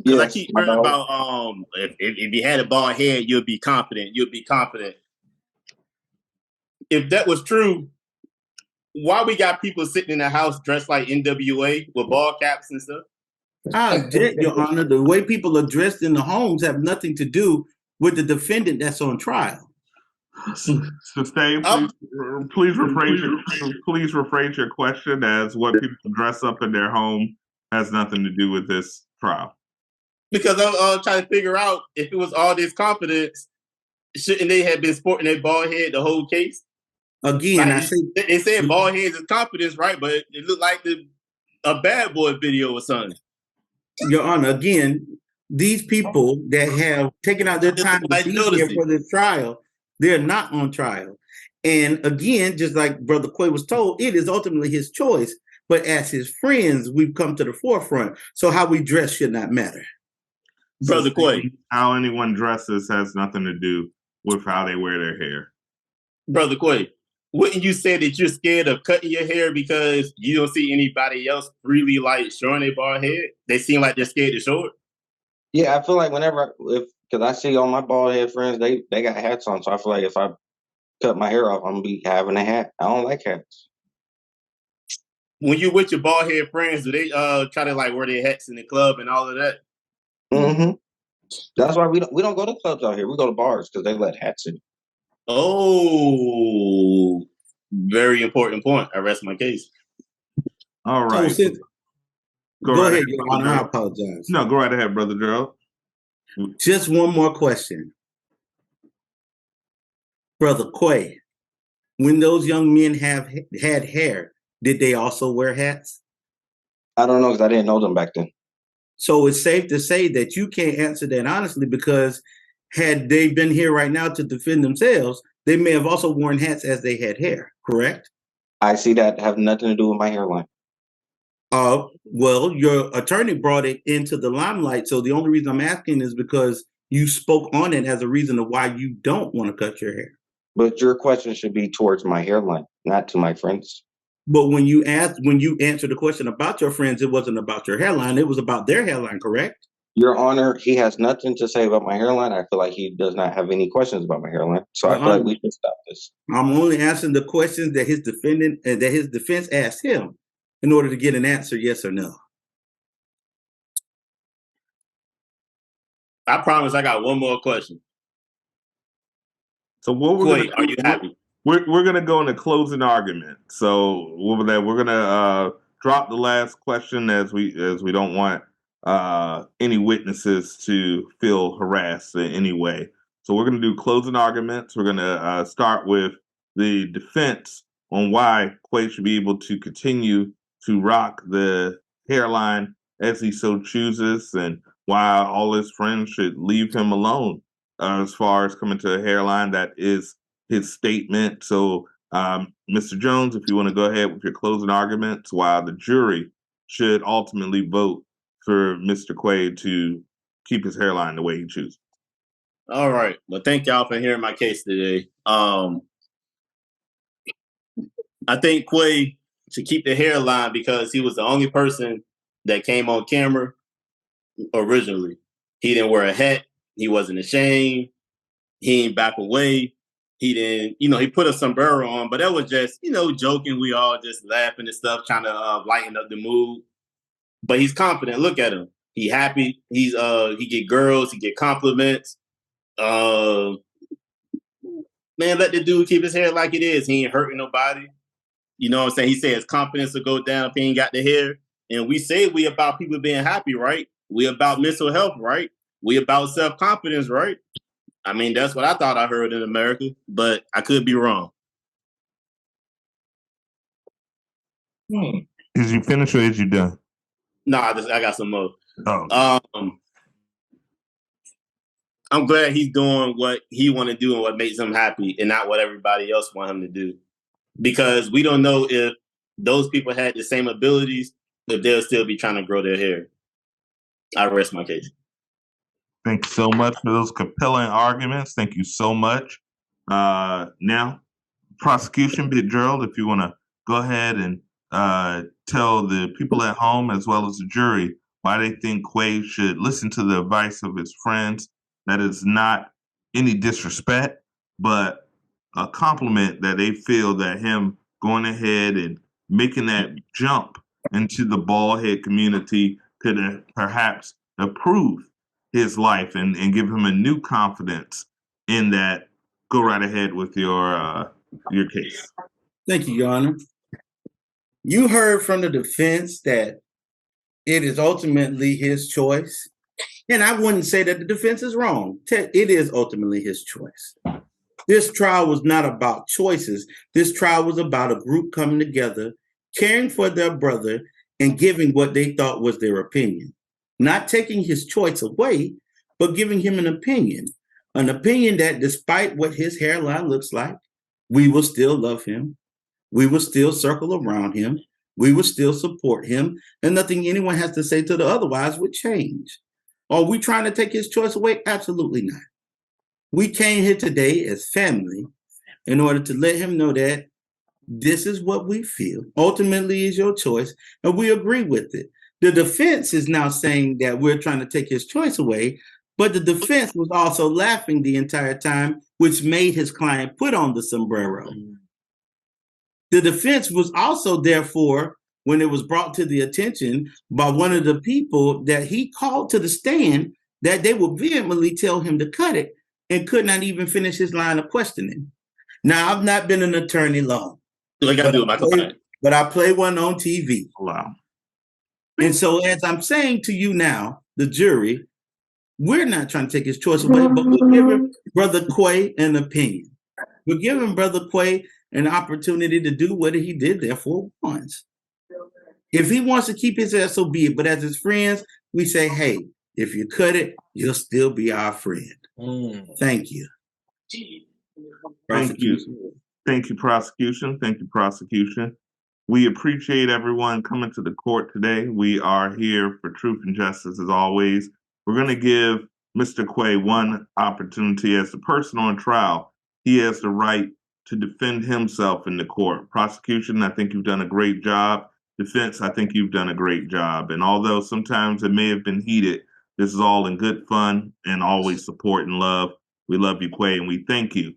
because I keep hearing dog. about if you had a bald head, you'll be confident. You'll be confident. If that was true, why we got people sitting in the house dressed like NWA with ball caps and stuff? I object, Your Honor. The way people are dressed in the homes have nothing to do with the defendant that's on trial. Sustain, please rephrase your question as what people dress up in their home has nothing to do with this trial. Because I'm trying to figure out if it was all this confidence, shouldn't they have been sporting their bald head the whole case? Again, like, they said bald heads is confidence, right? But it looked like a Bad Boy video or something. Your Honor, again, these people that have taken out their time to be here for this trial, they're not on trial. And again, just like Brother Quay was told, it is ultimately his choice. But as his friends, we've come to the forefront. So how we dress should not matter. Brother Quay. How anyone dresses has nothing to do with how they wear their hair. Brother Quay, wouldn't you say that you're scared of cutting your hair because you don't see anybody else really like showing their bald head? They seem like they're scared to show it. Yeah, I feel like because I see all my bald head friends, they got hats on. So I feel like if I cut my hair off, I'm gonna be having a hat. I don't like hats. When you with your bald head friends, do they try to like wear their hats in the club and all of that? Mm-hmm. That's why we don't go to clubs out here. We go to bars because they let hats in. Oh, very important point. I rest my case. All right. Go ahead, Your Honor. I apologize. No, go right ahead, Brother Gerald. Just one more question. Brother Quay, when those young men had hair, did they also wear hats? I don't know because I didn't know them back then. So it's safe to say that you can't answer that honestly because had they been here right now to defend themselves, they may have also worn hats as they had hair, correct? I see that have nothing to do with my hairline. Well, your attorney brought it into the limelight. So the only reason I'm asking is because you spoke on it as a reason of why you don't want to cut your hair. But your question should be towards my hairline, not to my friends. But when you answered the question about your friends, it wasn't about your hairline. It was about their hairline, correct? Your Honor, he has nothing to say about my hairline. I feel like he does not have any questions about my hairline. So I feel like we should stop this. I'm only answering the questions that his defense asked him in order to get an answer, yes or no. I promise I got one more question. So what we're Quay, gonna are you happy? we're gonna go into closing argument. So we're gonna drop the last question as we don't want any witnesses to feel harassed in any way. So we're gonna do closing arguments. We're gonna start with the defense on why Quay should be able to continue to rock the hairline as he so chooses, and why all his friends should leave him alone as far as coming to a hairline. That is his statement. So, Mr. Jones, if you want to go ahead with your closing arguments, while the jury should ultimately vote for Mr. Quaid to keep his hairline the way he chooses. All right. Well, thank y'all for hearing my case today. I think Quay should keep the hairline because he was the only person that came on camera originally. He didn't wear a hat. He wasn't ashamed. He ain't back away. He didn't, he put a sombrero on, but that was just, joking. We all just laughing and stuff, trying to lighten up the mood. But he's confident. Look at him. He happy. He get girls. He get compliments. Man, let the dude keep his hair like it is. He ain't hurting nobody. You know what I'm saying? He said his confidence will go down if he ain't got the hair. And we say we about people being happy, right? We about mental health, right? We about self-confidence, right? I mean, that's what I thought I heard in America, but I could be wrong. Is you finished or is you done? No, I got some more. Oh. I'm glad he's doing what he want to do and what makes him happy and not what everybody else want him to do. Because we don't know if those people had the same abilities, if they'll still be trying to grow their hair. I rest my case. Thank you so much for those compelling arguments. Thank you so much. Now, prosecution, Big Gerald, if you want to go ahead and tell the people at home as well as the jury why they think Quay should listen to the advice of his friends. That is not any disrespect, but a compliment that they feel that him going ahead and making that jump into the bald head community could perhaps improve his life and give him a new confidence in that. Go right ahead with your case. Thank you, Your Honor. You heard from the defense that it is ultimately his choice. And I wouldn't say that the defense is wrong. It is ultimately his choice. This trial was not about choices. This trial was about a group coming together, caring for their brother, and giving what they thought was their opinion. Not taking his choice away, but giving him an opinion. An opinion that despite what his hairline looks like, we will still love him. We will still circle around him. We will still support him. And nothing anyone has to say to the otherwise would change. Are we trying to take his choice away? Absolutely not. We came here today as family in order to let him know that this is what we feel. Ultimately is your choice, and we agree with it. The defense is now saying that we're trying to take his choice away, but the defense was also laughing the entire time, which made his client put on the sombrero. The defense was also, therefore, when it was brought to the attention by one of the people that he called to the stand, that they would vehemently tell him to cut it and could not even finish his line of questioning. Now, I've not been an attorney long. But I play one on TV. Wow. And so as I'm saying to you now, the jury, we're not trying to take his choice away, but we're giving Brother Quay an opinion. We're giving Brother Quay an opportunity to do what he did there for once. If he wants to keep his hair, so be it. But as his friends, we say, hey, if you cut it, you'll still be our friend. Thank you. Thank you. Thank you, prosecution. Thank you, prosecution. We appreciate everyone coming to the court today. We are here for truth and justice as always. We're going to give Mr. Quay one opportunity as the person on trial. He has the right to defend himself in the court. Prosecution, I think you've done a great job. Defense, I think you've done a great job. And although sometimes it may have been heated, this is all in good fun and always support and love. We love you, Quay, and we thank you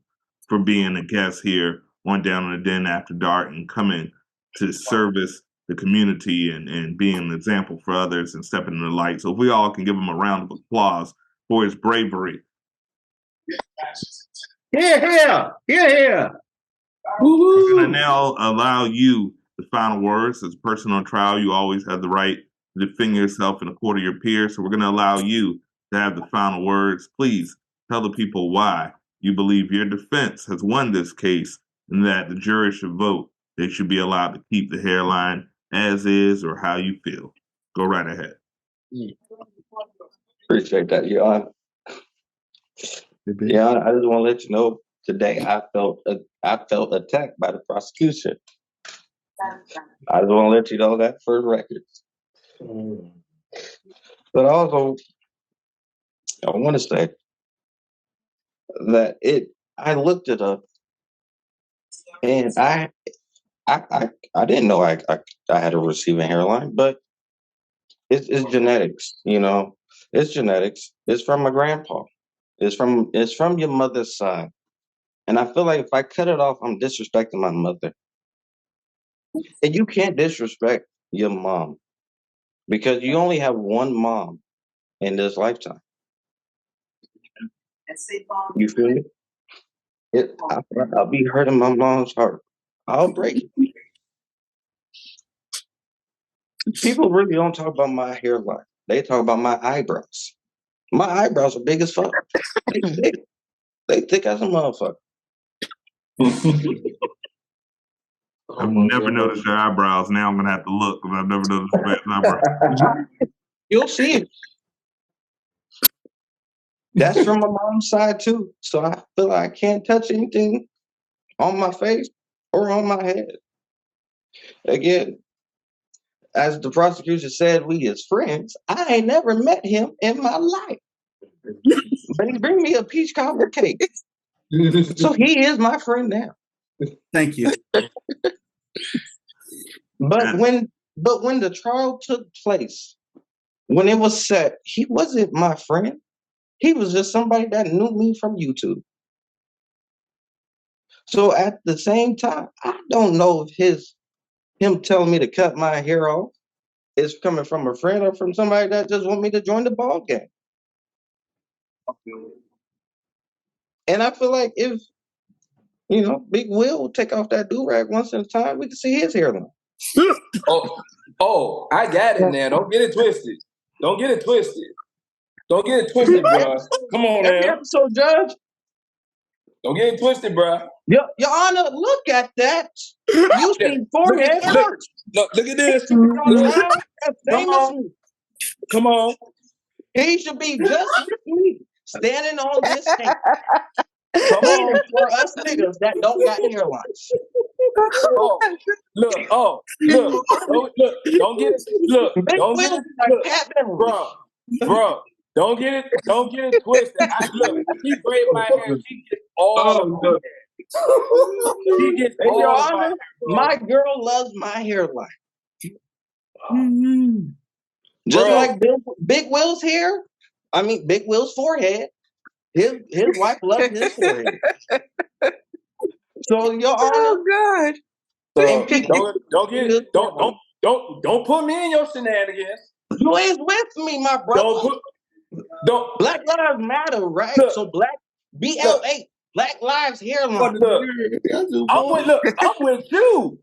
for being a guest here on Down in the Den After Dark and coming to service the community and being an example for others and stepping in the light. So if we all can give him a round of applause for his bravery. Yeah. We're going to now allow you the final words. As a person on trial, you always have the right to defend yourself in the court of your peers. So we're going to allow you to have the final words. Please tell the people why you believe your defense has won this case and that the jury should vote. They should be allowed to keep the hairline as is or how you feel. Go right ahead. Appreciate that, Your Honor. Yeah, I just want to let you know today I felt attacked by the prosecution. I just want to let you know that for the record. But also, I want to say that I looked it up, and I didn't know I had a receding hairline, but it's genetics, you know. It's genetics. It's from my grandpa. It's from your mother's side. And I feel like if I cut it off, I'm disrespecting my mother. And you can't disrespect your mom because you only have one mom in this lifetime. You feel me? I'll be hurting my mom's heart. I'll break it. People really don't talk about my hairline. They talk about my eyebrows. My eyebrows are big as fuck. They thick as a motherfucker. I've never noticed your eyebrows. Now I'm going to have to look because I've never noticed your eyebrows. You'll see it. That's from my mom's side too. So I feel like I can't touch anything on my face or on my head. Again, as the prosecution said, we as friends. I ain't never met him in my life. But he bring me a peach cobbler cake. So he is my friend now. Thank you. But when the trial took place, when it was set, he wasn't my friend. He was just somebody that knew me from YouTube. So at the same time, I don't know if him telling me to cut my hair off is coming from a friend or from somebody that just want me to join the ball game. And I feel like if, you know, Big Will will take off that do-rag once in a time, we can see his hairline. Oh, I got it now. Don't get it twisted. Don't get it twisted. Don't get it twisted, bro. Come on, Every man. episode, Judge. Don't get it twisted, bro. Your Honor, look at that. You see forehead hurts. Look at this. Come on. He should be just with me, standing on this thing. Come on. For us niggas that don't got hairlines. Look. Don't get it. Bro. Don't get it twisted. She braid my hair. She gets all of my hair. She gets all Your of Honor, my girl loves my hairline. Just like Big Will's hair. I mean, Big Will's forehead. His wife loves his forehead. So, Your Honor. God. So, don't put me in your shenanigans. You is with me, my brother. Black Lives Matter, right? Look, so BLA, Black Lives Hairline. I'm with you.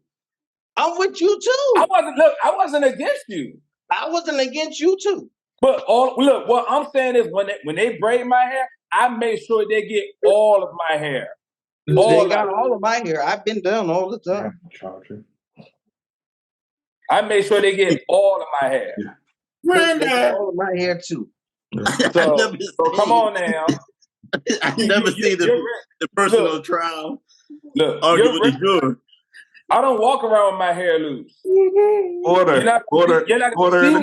I'm with you too. I wasn't against you. I wasn't against you too. But what I'm saying is when they braid my hair, I make sure they get all of my hair. They got all of my hair. I've been down all the time. I make sure they get all of my hair. They got all of my hair too. So come on now. I've never seen the person on trial argue with the juror. I don't walk around with my hair loose. Order in the court. Order in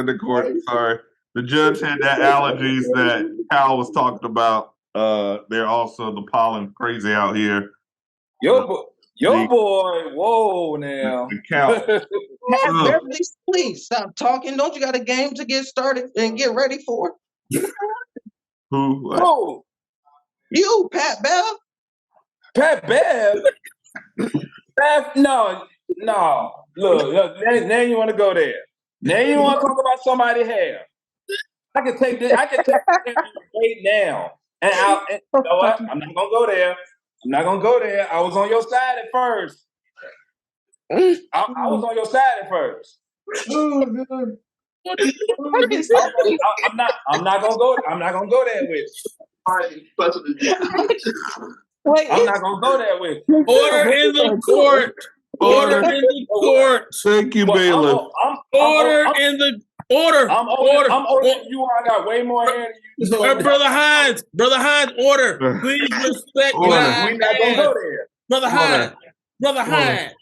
the court. Sorry. The judge had that allergies that Cal was talking about. They're also the pollen crazy out here. Your boy, whoa now. The count. Beverly, please stop talking. Don't you got a game to get started and get ready for? Who? Who? You, Pat Bev. Pat Bev? No. Look, now you want to go there. Now you want to talk about somebody's hair. I can take this right now. And you know what? I'm not gonna go there. I'm not gonna go there. I was on your side at first. I was on your side at first. I'm not gonna go. I'm not gonna go there with you. Wait, I'm not gonna go there with you. Order in the court. Order in the court. Thank you, bailiff. Order in the order. I'm older than you are. I got way more hair than you. Brother Hines, order. Please respect Order. We're not gonna go there. Brother Hines.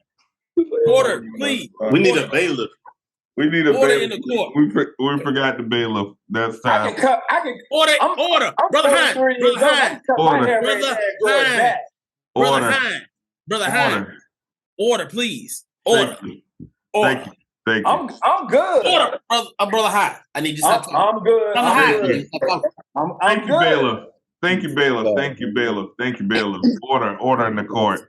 Order, please. We need a bailiff. We need a Order bailiff. in the court. We forgot the bailiff. That's time. I can Order. I'm Brother Hines. Brother Hines. Order, please. Order. Thank you. I'm good. Order, brother Hines. I need you to stop talking. I'm good. Thank you, bailiff. Thank you, bailiff. Thank you, bailiff. Thank you, bailiff. Order in the court.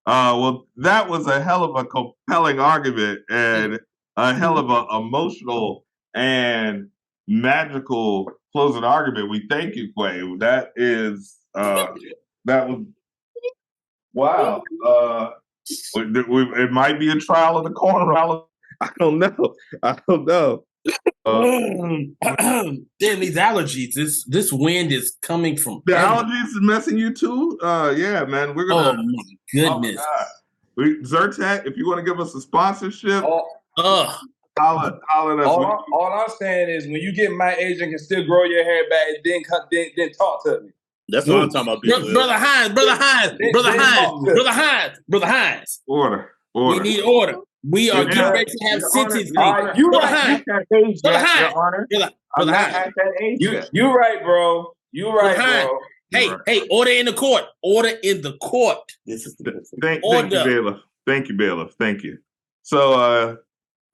Well, that was a hell of a compelling argument and a hell of an emotional and magical closing argument. We thank you, Quay. That was wow. It might be a trial in the corner. I don't know. Damn, these allergies. This wind is coming from the allergies is messing you too. Yeah, man. We're gonna. Oh my goodness. Zyrtec, if you want to give us a sponsorship, holler at us. All I'm saying is, when you get my age and can still grow your hair back, then talk to me. That's what I'm talking about, Brother Hines. Order. We need order. We are getting ready to have sentencing. You right, bro. You right, bro. Hey, order in the court. Order in the court. Thank you, bailiff. Thank you, bailiff. Thank you. So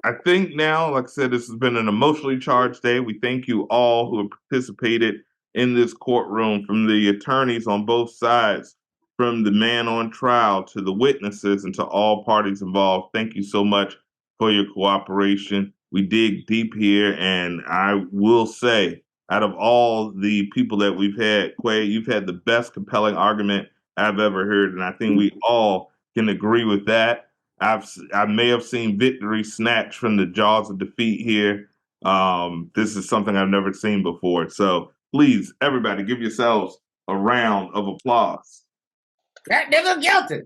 I think now, like I said, this has been an emotionally charged day. We thank you all who have participated in this courtroom, from the attorneys on both sides, from the man on trial to the witnesses, and to all parties involved. Thank you so much for your cooperation. We dig deep here, and I will say, out of all the people that we've had, Quay, you've had the best compelling argument I've ever heard, and I think we all can agree with that. I may have seen victory snatched from the jaws of defeat here. This is something I've never seen before. So please, everybody, give yourselves a round of applause. That nigga guilty.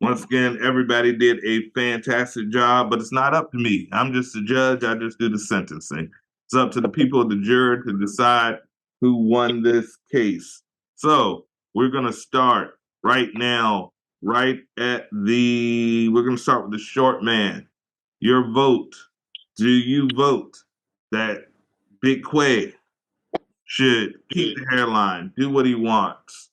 Once again, everybody did a fantastic job, but it's not up to me. I'm just the judge. I just do the sentencing. It's up to the people of the jury to decide who won this case. So we're going to start right now, we're going to start with the short man. Your vote. Do you vote that Big Quay should keep the hairline, do what he wants,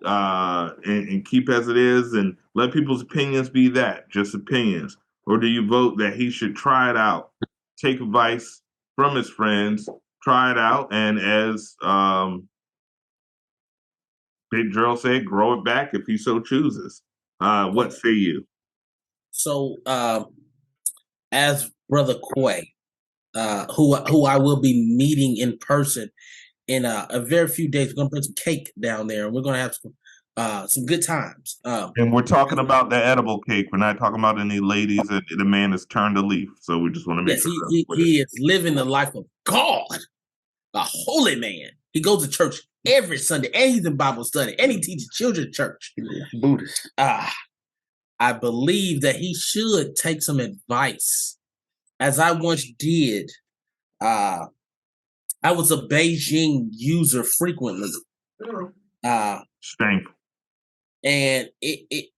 and keep as it is, and let people's opinions be that, just opinions? Or do you vote that he should try it out, take advice from his friends, try it out, and as Big Drill said, grow it back if he so chooses? What say you? So, as Brother Quay, who I will be meeting in person in a very few days, we're gonna bring some cake down there, and we're gonna have some good times. And we're talking about the edible cake. We're not talking about any ladies. The man has turned a leaf, so we just want to make sure. He is living the life of God, a holy man. He goes to church every Sunday, and he's in Bible study, and he teaches children's church. Buddhist. I believe that he should take some advice, as I once did. I was a Beijing user frequently. Stank. And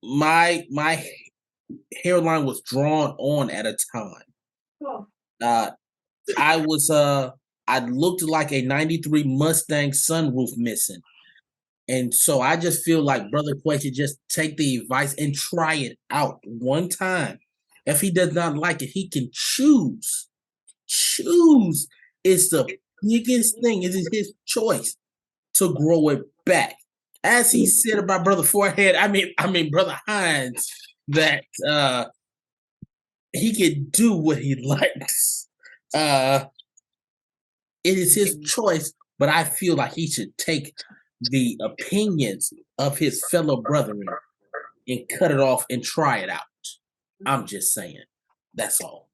my hairline was drawn on at a time. I looked like a 93 Mustang sunroof missing. And so I just feel like Brother Quay should just take the advice and try it out one time. If he does not like it, he can choose. Choose is the biggest thing. It is his choice to grow it back. As he said about Brother Forehead, I mean Brother Hines, that he can do what he likes. It is his choice, but I feel like he should take the opinions of his fellow brethren and cut it off and try it out. I'm just saying. That's all.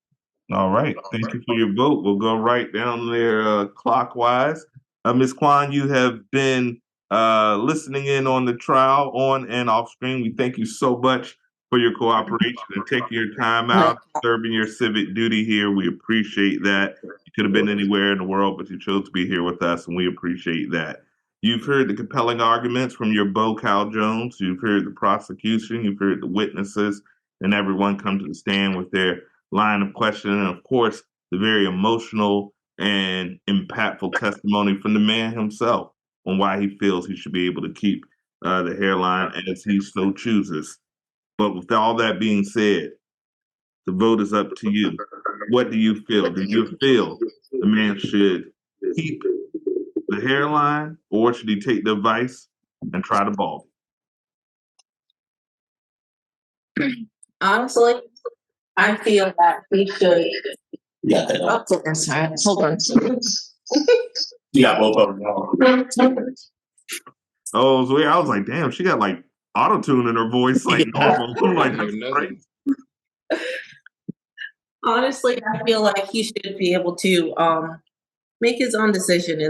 All right. Thank you for your vote. We'll go right down there clockwise. Ms. Kwan, you have been listening in on the trial on and off screen. We thank you so much for your cooperation and taking your time out, serving your civic duty here. We appreciate that. You could have been anywhere in the world, but you chose to be here with us, and we appreciate that. You've heard the compelling arguments from your Bo Cal Jones. You've heard the prosecution. You've heard the witnesses, and everyone come to the stand with their line of questioning, and of course, the very emotional and impactful testimony from the man himself on why he feels he should be able to keep the hairline as he so chooses. But with all that being said, the vote is up to you. What do you feel? Do you feel the man should keep the hairline, or should he take the advice and try to bald? Honestly, I feel that he should. Hold on. Yeah, both of them. Oh, so I was like, damn, she got like auto-tune in her voice like normal. I'm like, that's crazy. Honestly, I feel like he should be able to make his own decision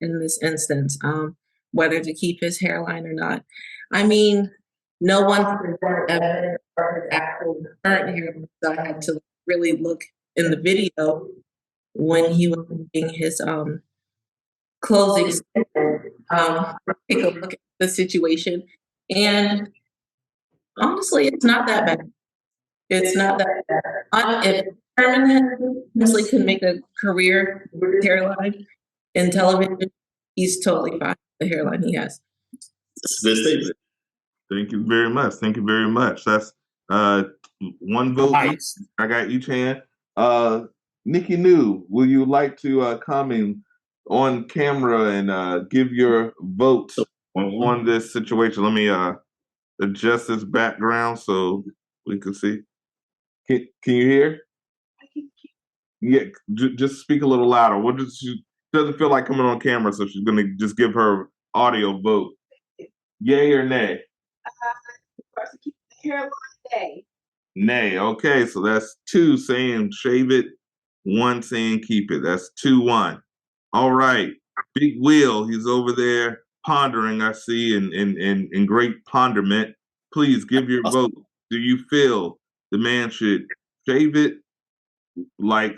in this instance, whether to keep his hairline or not. I mean, no one ever actual current hairline, so I had to really look in the video when he was making his closing statement, take a look at the situation, and honestly, it's not that bad. It's not that bad. If Herman honestly could make a career with hairline in television, he's totally fine with the hairline he has. Thank you very much. Thank you very much. That's one vote. Nice. I got each hand. Nikki New, will you like to comment on camera and give your vote on this situation? Let me adjust this background so we can see. Can you hear? Yeah, just speak a little louder. She doesn't feel like coming on camera, so she's gonna just give her audio vote. Yay or nay? Keep the hairline day. Nay. Okay, so that's 2 saying shave it, 1 saying keep it. That's 2-1. All right. Big Will, he's over there pondering, I see, in great ponderment. Please give your vote. Do you feel the man should shave it like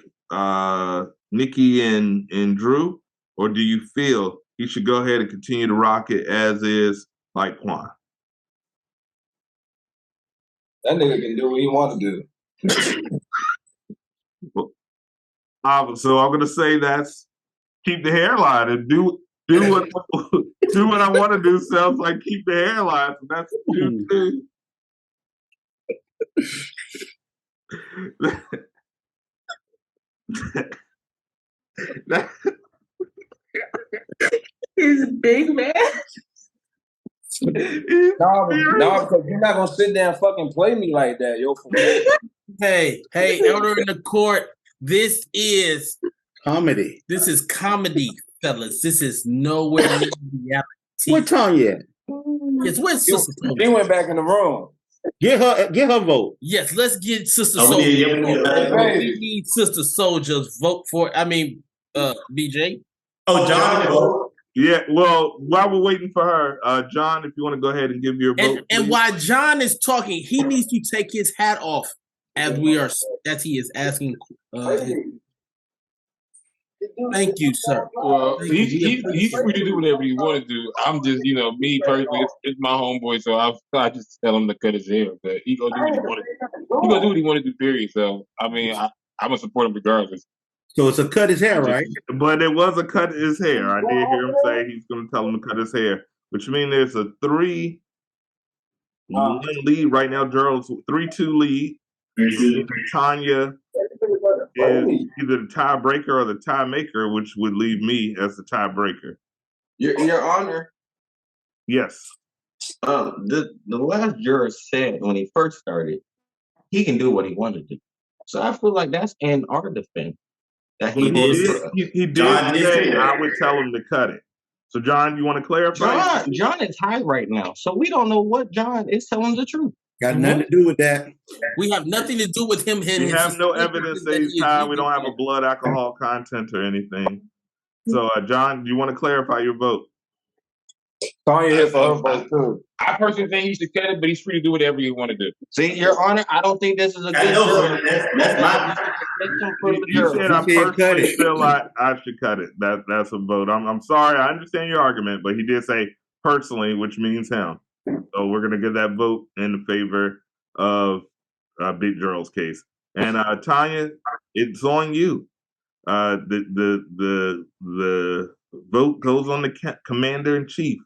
Nikki and Drew, or do you feel he should go ahead and continue to rock it as is like Quan? That nigga can do what he wants to do. So I'm gonna say that's keep the hairline and do what do what I want to do. Sounds like keep the hairline. So that's 2-2. He's a big man. No, because you're not gonna sit there and fucking play me like that, yo. Hey, elder in the court. This is comedy. This is comedy, fellas. This is nowhere near reality. Where Tanya? Yes, where's Sister Soulja? He went back in the room. Get her vote. Yes, let's get Sister Soulja. We need Sister Soulja's vote for it. I mean, BJ. Oh, John. Yeah, well, while we're waiting for her, John, if you want to go ahead and give your vote. And while John is talking, he needs to take his hat off as he is asking. Thank you, sir. Well, he's free to do whatever he want to do. I'm just, me personally, it's my homeboy, so I just tell him to cut his hair. But he gonna do what he want to do. He gonna do what he want to do, period. So, I mean, I'm gonna support him regardless. So it's a cut his hair, right? But it was a cut his hair. I did hear him say he's going to tell him to cut his hair, which means there's a 3-1 lead right now. Gerald's 3-2 lead. Tanya is either the tiebreaker or the tie maker, which would leave me as the tiebreaker. Your Honor. Yes. The last juror said when he first started, he can do what he wanted to do. So I feel like that's in our defense. that He did John did say say that. I would tell him to cut it. So, John, you want to clarify? John is high right now, so we don't know what John is telling the truth. Got nothing to do with that. We have nothing to do with him. We have no evidence that he's high. We don't have a blood alcohol content or anything. So, John, do you want to clarify your vote? Tanya here for her vote too. I personally think he should cut it, but he's free to do whatever he want to do. See, Your Honor, I don't think this is a good know, that's my. You said I personally feel like I should cut it. That's a vote. I'm sorry. I understand your argument, but he did say personally, which means him. So we're gonna give that vote in favor of Big Gerald's case. And Tanya, it's on you. The vote goes on the commander in chief.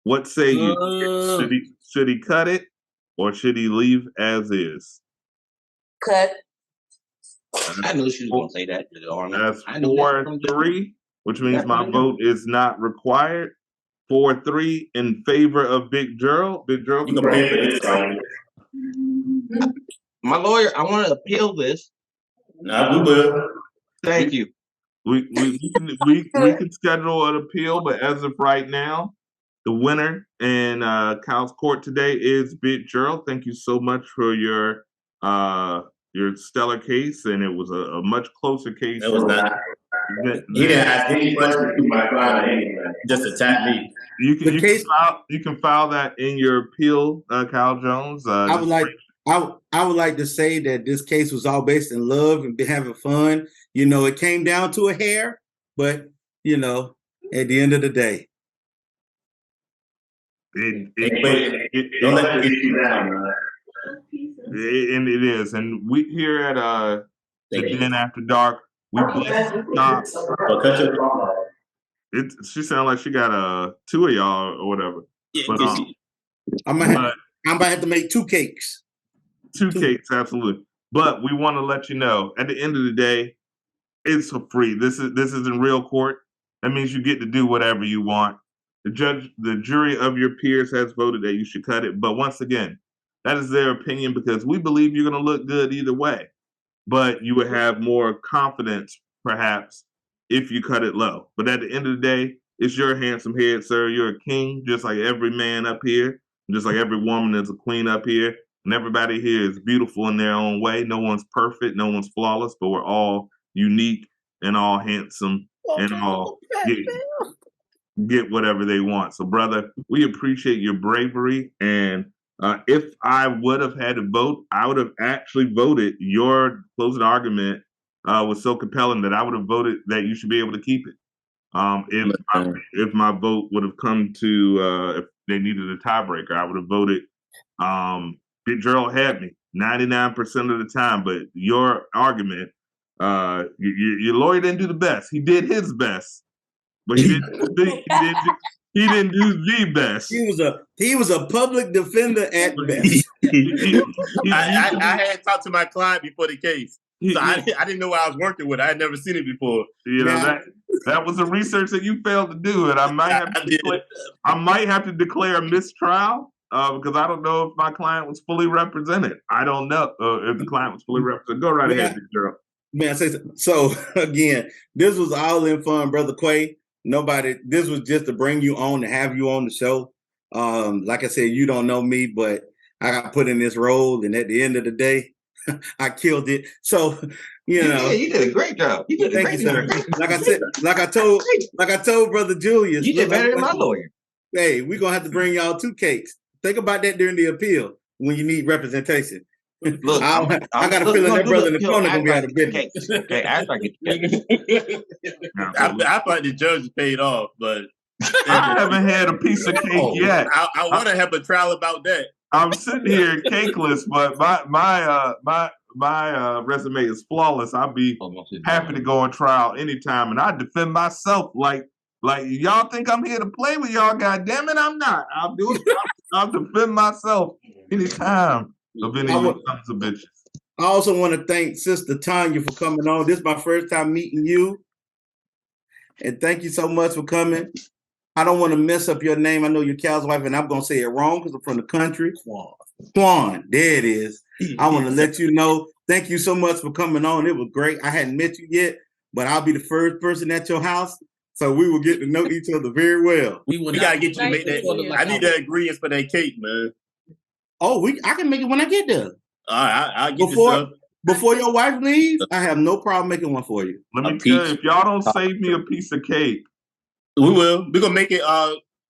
What say you? Should he cut it or should he leave as is? Cut. I knew she was going to say that, Your Honor. That's 4-3, which means my vote is not required. 4-3 in favor of Big Gerald. Big Gerald, you can pay for this, Tony. My lawyer, I want to appeal this. Nah, we will. Thank you. We can schedule an appeal, but as of right now, the winner in Cal's court today is Big Gerald. Thank you so much for your stellar case, and it was a much closer case. It was not. He didn't ask any questions to my client anyway. Just attack me. You can file that in your appeal, Cal Jones. I would like to say that this case was all based in love and having fun. You know, it came down to a hair, but you know, at the end of the day, Don't let it get you down, man. And it is, and we here at the D.E.N. After Dark, we bless the She sounded like she got two of y'all or whatever. But I might have to make two cakes. Two cakes, absolutely. But we want to let you know, at the end of the day, it's for free. This isn't real court. That means you get to do whatever you want. The jury of your peers has voted that you should cut it. But once again, that is their opinion because we believe you're going to look good either way. But you would have more confidence, perhaps, if you cut it low. But at the end of the day, it's your handsome head, sir. You're a king, just like every man up here, just like every woman is a queen up here. And everybody here is beautiful in their own way. No one's perfect, no one's flawless, but we're all unique and all handsome and all get whatever they want. So, brother, we appreciate your bravery. And if I would have had to vote, I would have actually voted. Your closing argument was so compelling that I would have voted that you should be able to keep it. If my vote would have come to, if they needed a tiebreaker, I would have voted. Big Gerald had me 99% of the time, but your argument, your lawyer didn't do the best. He did his best, but he didn't do the best. He was a public defender at best. I had talked to my client before the case, so I didn't know what I was working with. I had never seen it before. You know that was the research that you failed to do, and I might have to declare a mistrial. Because I don't know if my client was fully represented. I don't know if the client was fully represented. Go right ahead, Big Gerald. Man, so again, this was all in fun, Brother Quay. This was just to bring you on, to have you on the show. Like I said, you don't know me, but I got put in this role, and at the end of the day, I killed it. So, you know, you did a great job. You did a great job. Like I said, like I told Brother Julius, you did better than my lawyer. Hey, we're gonna have to bring y'all two cakes. Think about that during the appeal when you need representation. Look, I got a feeling that brother in the corner gonna be out of business. Okay, after I get I thought the judge paid off, but I haven't had a piece of cake yet. I want to have a trial about that. I'm sitting here cakeless, but my resume is flawless. I'll be happy to go on trial anytime, and I defend myself like y'all think I'm here to play with y'all. God damn it, I'm not. I'll do it. I'll defend myself anytime of any sons of bitches. I also want to thank Sister Tanya for coming on. This is my first time meeting you, and thank you so much for coming. I don't want to mess up your name. I know you're Cal's wife, and I'm gonna say it wrong because I'm from the country. Quan, there it is. I want to let you know. Thank you so much for coming on. It was great. I hadn't met you yet, but I'll be the first person at your house, so we will get to know each other very well. We gotta get you to make that. I need the ingredients for that cake, man. Oh, I can make it when I get there. All right, I'll get this up. Before your wife leaves, I have no problem making one for you. Let me tell you, if y'all don't save me a piece of cake, we will. We're gonna make it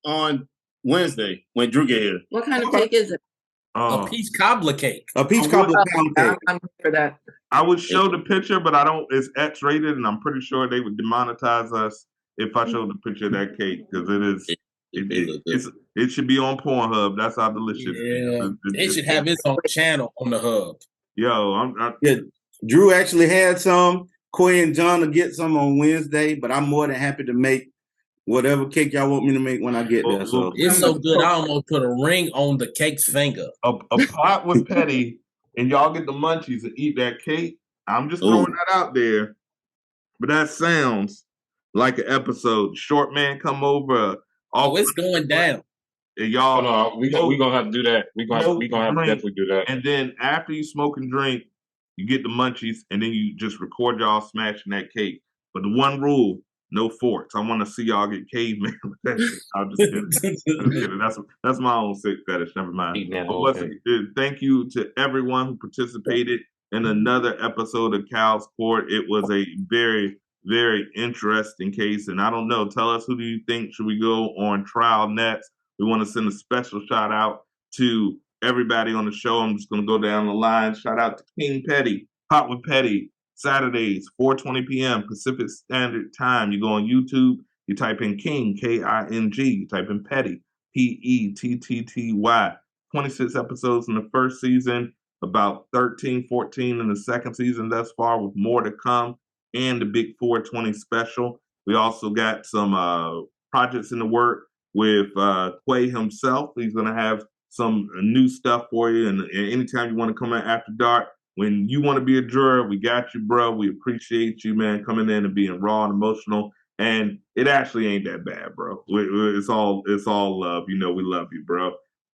on Wednesday when Drew get here. What kind of cake is it? A peach cobbler cake. A peach cobbler pound cake. I'm for that. I would show the picture, but it's X-rated, and I'm pretty sure they would demonetize us if I showed the picture of that cake because it should be on Pornhub. That's how delicious it is. It should have its own channel on the hub. Yo, Drew actually had some. Quay and John will get some on Wednesday, but I'm more than happy to make whatever cake y'all want me to make when I get there. So it's so good, I almost put a ring on the cake's finger. A pot with Petty, and y'all get the munchies and eat that cake. I'm just throwing that out there. But that sounds like an episode. Short man come over. It's going down. And y'all, hold on, we gonna have to do that. We gonna have to definitely do that. And then after you smoke and drink, you get the munchies, and then you just record y'all smashing that cake. But the one rule: no forks. I want to see y'all get caveman with that shit. I'm just kidding. That's my own sick fetish. Never mind. Thank you to everyone who participated in another episode of Cal's Court. It was a very, very interesting case, and I don't know. Tell us, who do you think should we go on trial next? We want to send a special shout out to everybody on the show. I'm just going to go down the line. Shout out to King Petty, Hot with Petty, Saturdays, 4:20 p.m. Pacific Standard Time. You go on YouTube, you type in King, K-I-N-G. You type in Petty, P-E-T-T-T-Y. 26 episodes in the first season, about 13, 14 in the second season thus far, with more to come, and the big 420 special. We also got some projects in the work with Quay himself. He's going to have some new stuff for you. And anytime you want to come in after dark, when you want to be a juror, we got you, bro. We appreciate you, man, coming in and being raw and emotional. And it actually ain't that bad, bro. It's all love. You know we love you, bro.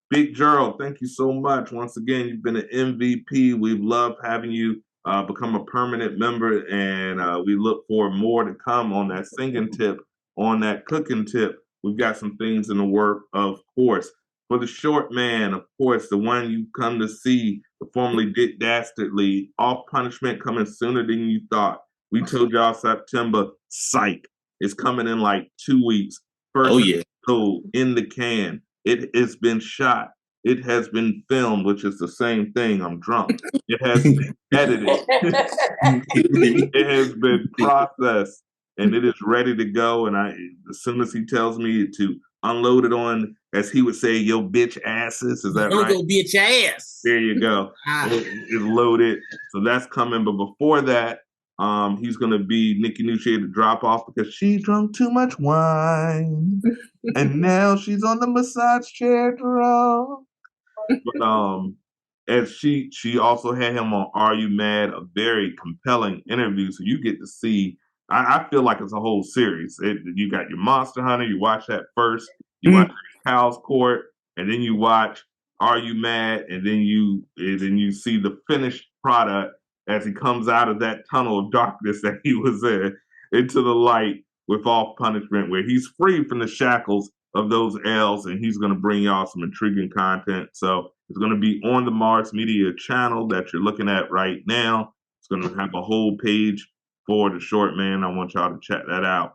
Big Gerald, thank you so much. Once again, you've been an MVP. We've loved having you become a permanent member, and we look for more to come on that singing tip, on that cooking tip. We've got some things in the work, of course. For the short man, of course, the one you come to see, the formerly Dick Dastardly, Off Punishment coming sooner than you thought. We told y'all September, psych. It's coming in like 2 weeks. First episode in the can. It has been shot. It has been filmed, which is the same thing. I'm drunk. It has been edited. It has been processed. And it is ready to go. And as soon as he tells me to unload it on, as he would say, yo bitch asses. Is that right? Go bitch ass. There you go. It's loaded. So that's coming. But before that, he's going to be Nikki Nucci to drop off because she drunk too much wine. And now she's on the massage chair drunk. But and she also had him on Are You Mad? A very compelling interview. So you get to see, I feel like it's a whole series. You got your Monster Hunter, you watch that first, you watch Cal's Court, and then you watch Are You Mad? And then you see the finished product as he comes out of that tunnel of darkness that he was in into the light with Off Punishment, where he's free from the shackles of those L's, and he's going to bring y'all some intriguing content. So it's going to be on the Mars Media channel that you're looking at right now. It's going to have a whole page for the short man. I want y'all to check that out.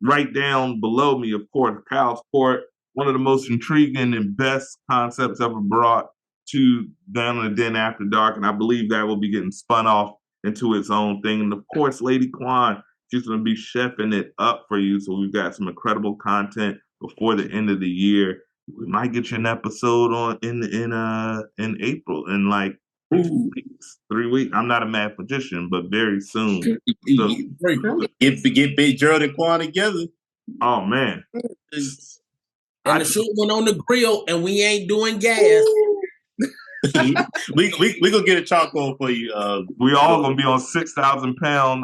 Right down below me, of course, Cal's Court, one of the most intriguing and best concepts ever brought to Down in the Den After Dark, and I believe that will be getting spun off into its own thing. And of course, Lady Kwan, she's going to be chefing it up for you. So we've got some incredible content before the end of the year. We might get you an episode on in April, in like 3 weeks. I'm not a mathematician, but very soon. So, get Big Gerald and Quan together. Oh man. And the shoot went on the grill, and we ain't doing gas. we gonna get a charcoal for you. We all gonna be on 6,000 pound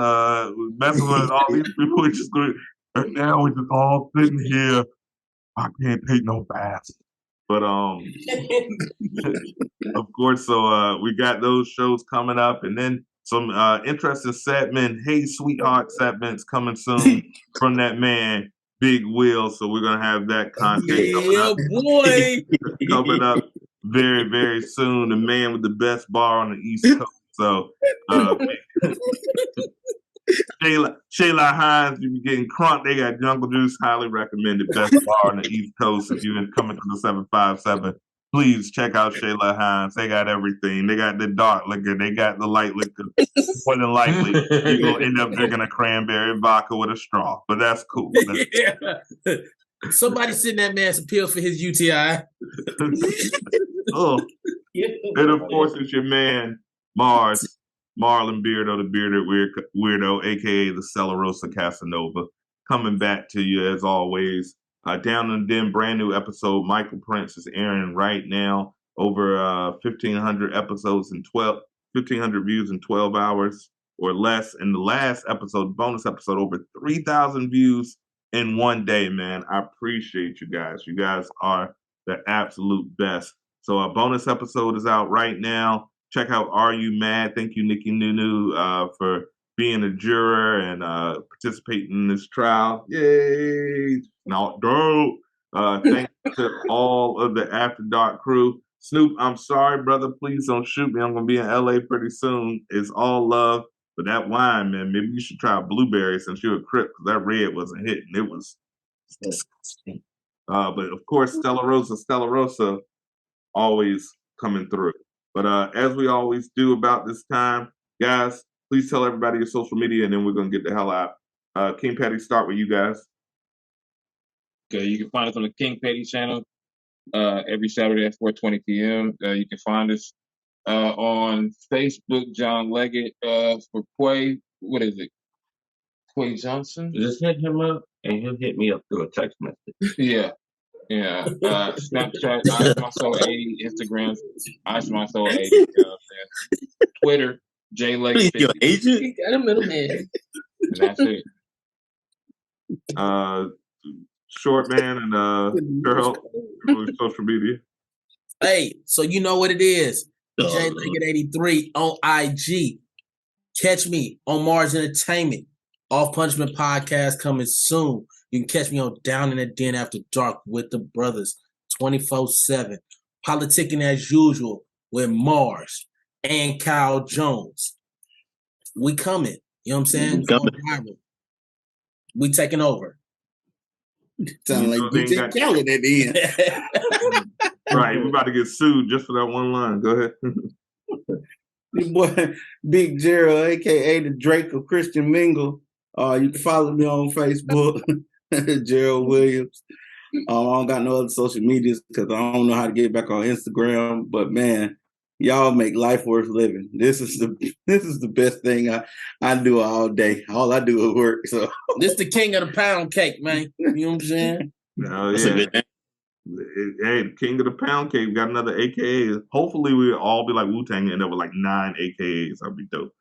messing with all these people. We just going, and now we just all sitting here. I can't take no bath. But of course, so we got those shows coming up, and then some interesting segment, hey sweetheart segments coming soon from that man, Big Will. So we're gonna have that content coming up very, very soon. The man with the best bar on the East Coast. So Shayla Hines, if you're getting crunk, they got Jungle Juice, highly recommended, best bar on the East Coast. If you're coming to the 757, please check out Shayla Hines. They got everything. They got the dark liquor. They got the light liquor. More than likely, you're going to end up drinking a cranberry vodka with a straw. But that's cool. Somebody send that man some pills for his UTI. Oh. And of course, it's your man, Marlon Beardo, the bearded weirdo, a.k.a. the Stella Rosa Casanova, coming back to you as always. Down in the Den, brand new episode. Michael Prince is airing right now. Over 1,500 episodes in 1,500 views in 12 hours or less. And the last episode, bonus episode, over 3,000 views in one day, man. I appreciate you guys. You guys are the absolute best. So a bonus episode is out right now. Check out Are You Mad? Thank you, Nikki Nunu, for being a juror and participating in this trial. Yay! Not dope. Thanks to all of the After Dark crew. Snoop, I'm sorry, brother. Please don't shoot me. I'm going to be in LA pretty soon. It's all love. But that wine, man, maybe you should try a blueberry since you're a Crip, because that red wasn't hitting. It was disgusting. But of course, Stella Rosa, always coming through. But as we always do about this time, guys, please tell everybody your social media, and then we're going to get the hell out. King Petty, start with you guys. Okay, you can find us on the King Petty channel every Saturday at 4:20 p.m. You can find us on Facebook, John Leggett, for Quay. What is it? Quay Johnson? Just hit him up, and he'll hit me up through a text message. Yeah. Snapchat, Ice My Soul 80, Instagram, Ice My Soul 80. You know what I'm saying? Twitter, J Leggett. Your agent? He got a middleman. And that's it. Short man and Cheryl, social media. Hey, so you know what it is. J Leggett 83 on IG. Catch me on Mars Entertainment. Off Punishment Podcast coming soon. You can catch me on Down in the Den After Dark with the brothers 24/7. Politicking as usual with Mars and Kyle Jones. We coming. You know what I'm saying? Going viral. We taking over. Sound like BJ Khaled at the end. Right, we're about to get sued just for that one line. Go ahead. Your boy, Big Gerald, a.k.a. the Drake of Christian Mingle. You can follow me on Facebook, Gerald Williams. I don't got no other social medias because I don't know how to get back on Instagram. But man, y'all make life worth living. This is the best thing I do all day. All I do is work. So this the king of the pound cake, man. You know what I'm saying? Oh, yeah. Hey, the king of the pound cake. We got another AKA. Hopefully we'll all be like Wu-Tang and end up with like 9 AKAs. That'd be dope.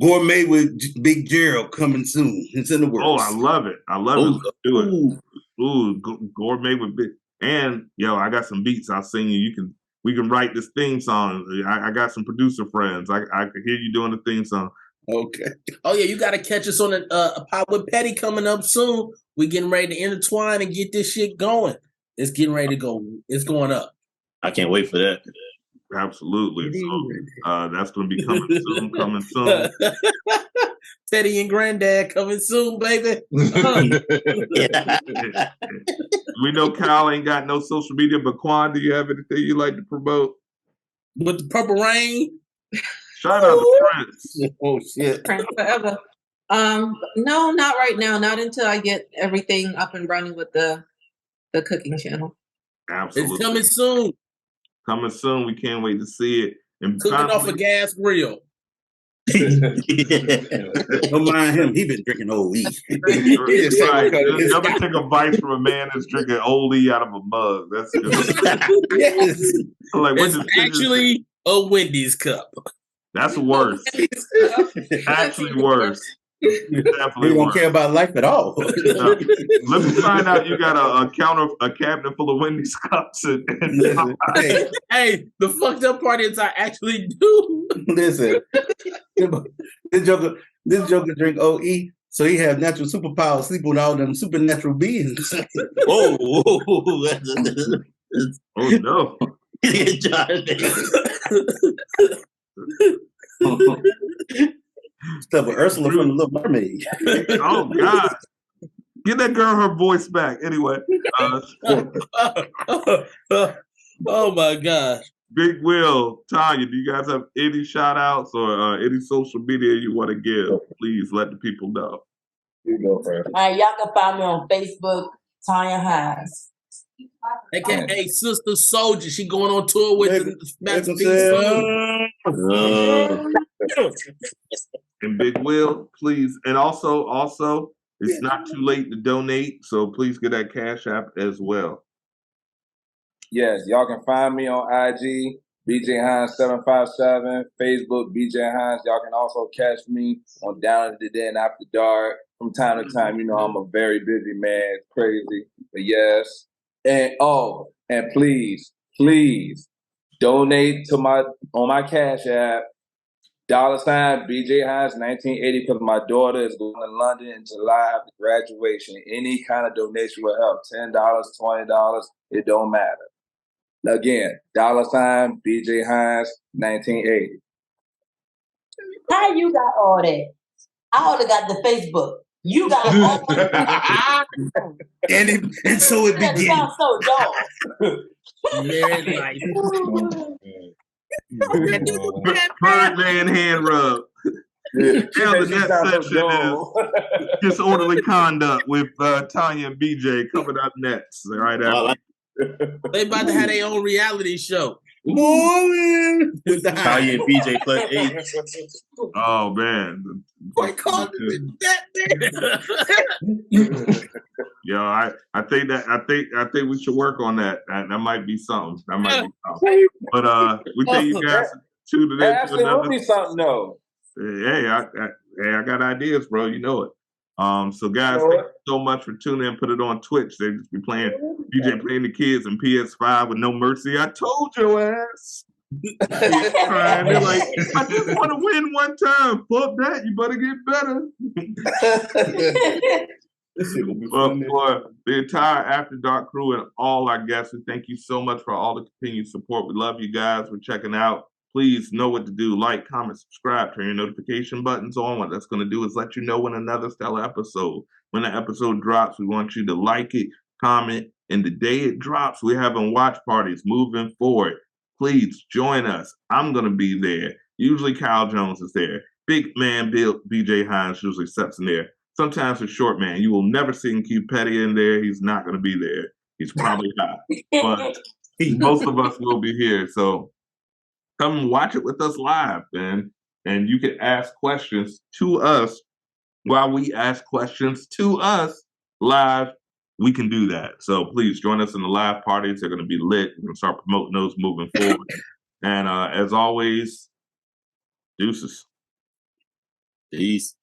Gourmet with Big Gerald coming soon. It's in the works. Oh, I love it. I love it. Let's do it. Ooh, Gourmet with Big. And yo, I got some beats. I'll sing you. We can write this theme song. I got some producer friends. I can hear you doing the theme song. Okay. Oh yeah, you got to catch us on a Pop with Petty coming up soon. We getting ready to intertwine and get this shit going. It's getting ready to go. It's going up. I can't wait for that. Absolutely. So that's going to be coming soon. Teddy and Granddad coming soon, baby. We know Kyle ain't got no social media, but Quan, do you have anything you like to promote? With the Purple Rain? Shout out to Prince. Oh, shit. Prince forever. No, not right now. Not until I get everything up and running with the cooking channel. Absolutely. It's coming soon. Coming soon. We can't wait to see it. And cooking off a gas grill. Don't mind him. He been drinking OE. Right. Never take advice from a man that's drinking OE out of a mug. That's just yes. Like, it's actually a Wendy's cup. That's worse. Actually worse. Definitely They don't work. care about life at all. No. Let me find out you got a cabinet full of Wendy's cups and Listen, hey, Hey, the fucked up part is I actually do. listen. This Joker drink OE, so he have natural superpowers, sleep with all them supernatural beings. Oh, oh no. Stuff with Ursula from the Little Mermaid. Oh God. Get that girl her voice back. Anyway. Oh my gosh. Big Will, Tanya, do you guys have any shout outs or any social media you want to give? Please let the people know. You go first. All right, y'all can find me on Facebook, Tanya Hines. AKA Sister Soldier. She going on tour with the Master P. And Big Will, please. And also, it's not too late to donate, so please get that Cash App as well. Yes, y'all can find me on IG, BJ Hines 757, Facebook, BJ Hines. Y'all can also catch me on Down in the Den After Dark. From time to time, you know I'm a very busy man. It's crazy, but yes. And please donate to on my Cash App. $ BJ Hines 1980 because my daughter is going to London in July after graduation. Any kind of donation will help. $10, $20, it don't matter. Again, $ BJ Hines 1980. How you got all that? I only got the Facebook. You got all and so it that begins. sounds so dull. Man, like Birdman hand rub. Now the next section is disorderly conduct with Tanya and BJ coming up next. Right after. They about to have their own reality show. Morning with the Tanya and BJ plus 8. Oh man. Yo, I think we should work on that. That might be something. But we thank you guys tuning in. Actually, it would be something though. Hey, I got ideas, bro. You know it. So guys, thank you so much for tuning in. Put it on Twitch. They just be playing DJ playing the kids in PS5 with no mercy. I told your ass. Crying. They're like, I just want to win one time. Fuck that. You better get better. Well, for the entire After Dark crew and all our guests, we thank you so much for all the continued support. We love you guys. We're checking out. Please know what to do. Like, comment, subscribe, turn your notification buttons on. What that's going to do is let you know when another stellar episode. When the episode drops, we want you to like it, comment, and the day it drops, we're having watch parties moving forward. Please join us. I'm going to be there. Usually Kyle Jones is there. Big man BJ Hines usually steps in there. Sometimes a short man. You will never see Q Petty in there. He's not going to be there. He's probably not. But most of us will be here. So come watch it with us live, man. And you can ask questions to us while we ask questions to us live. We can do that. So please join us in the live parties. They're going to be lit. We're going to start promoting those moving forward. And as always, deuces. Peace.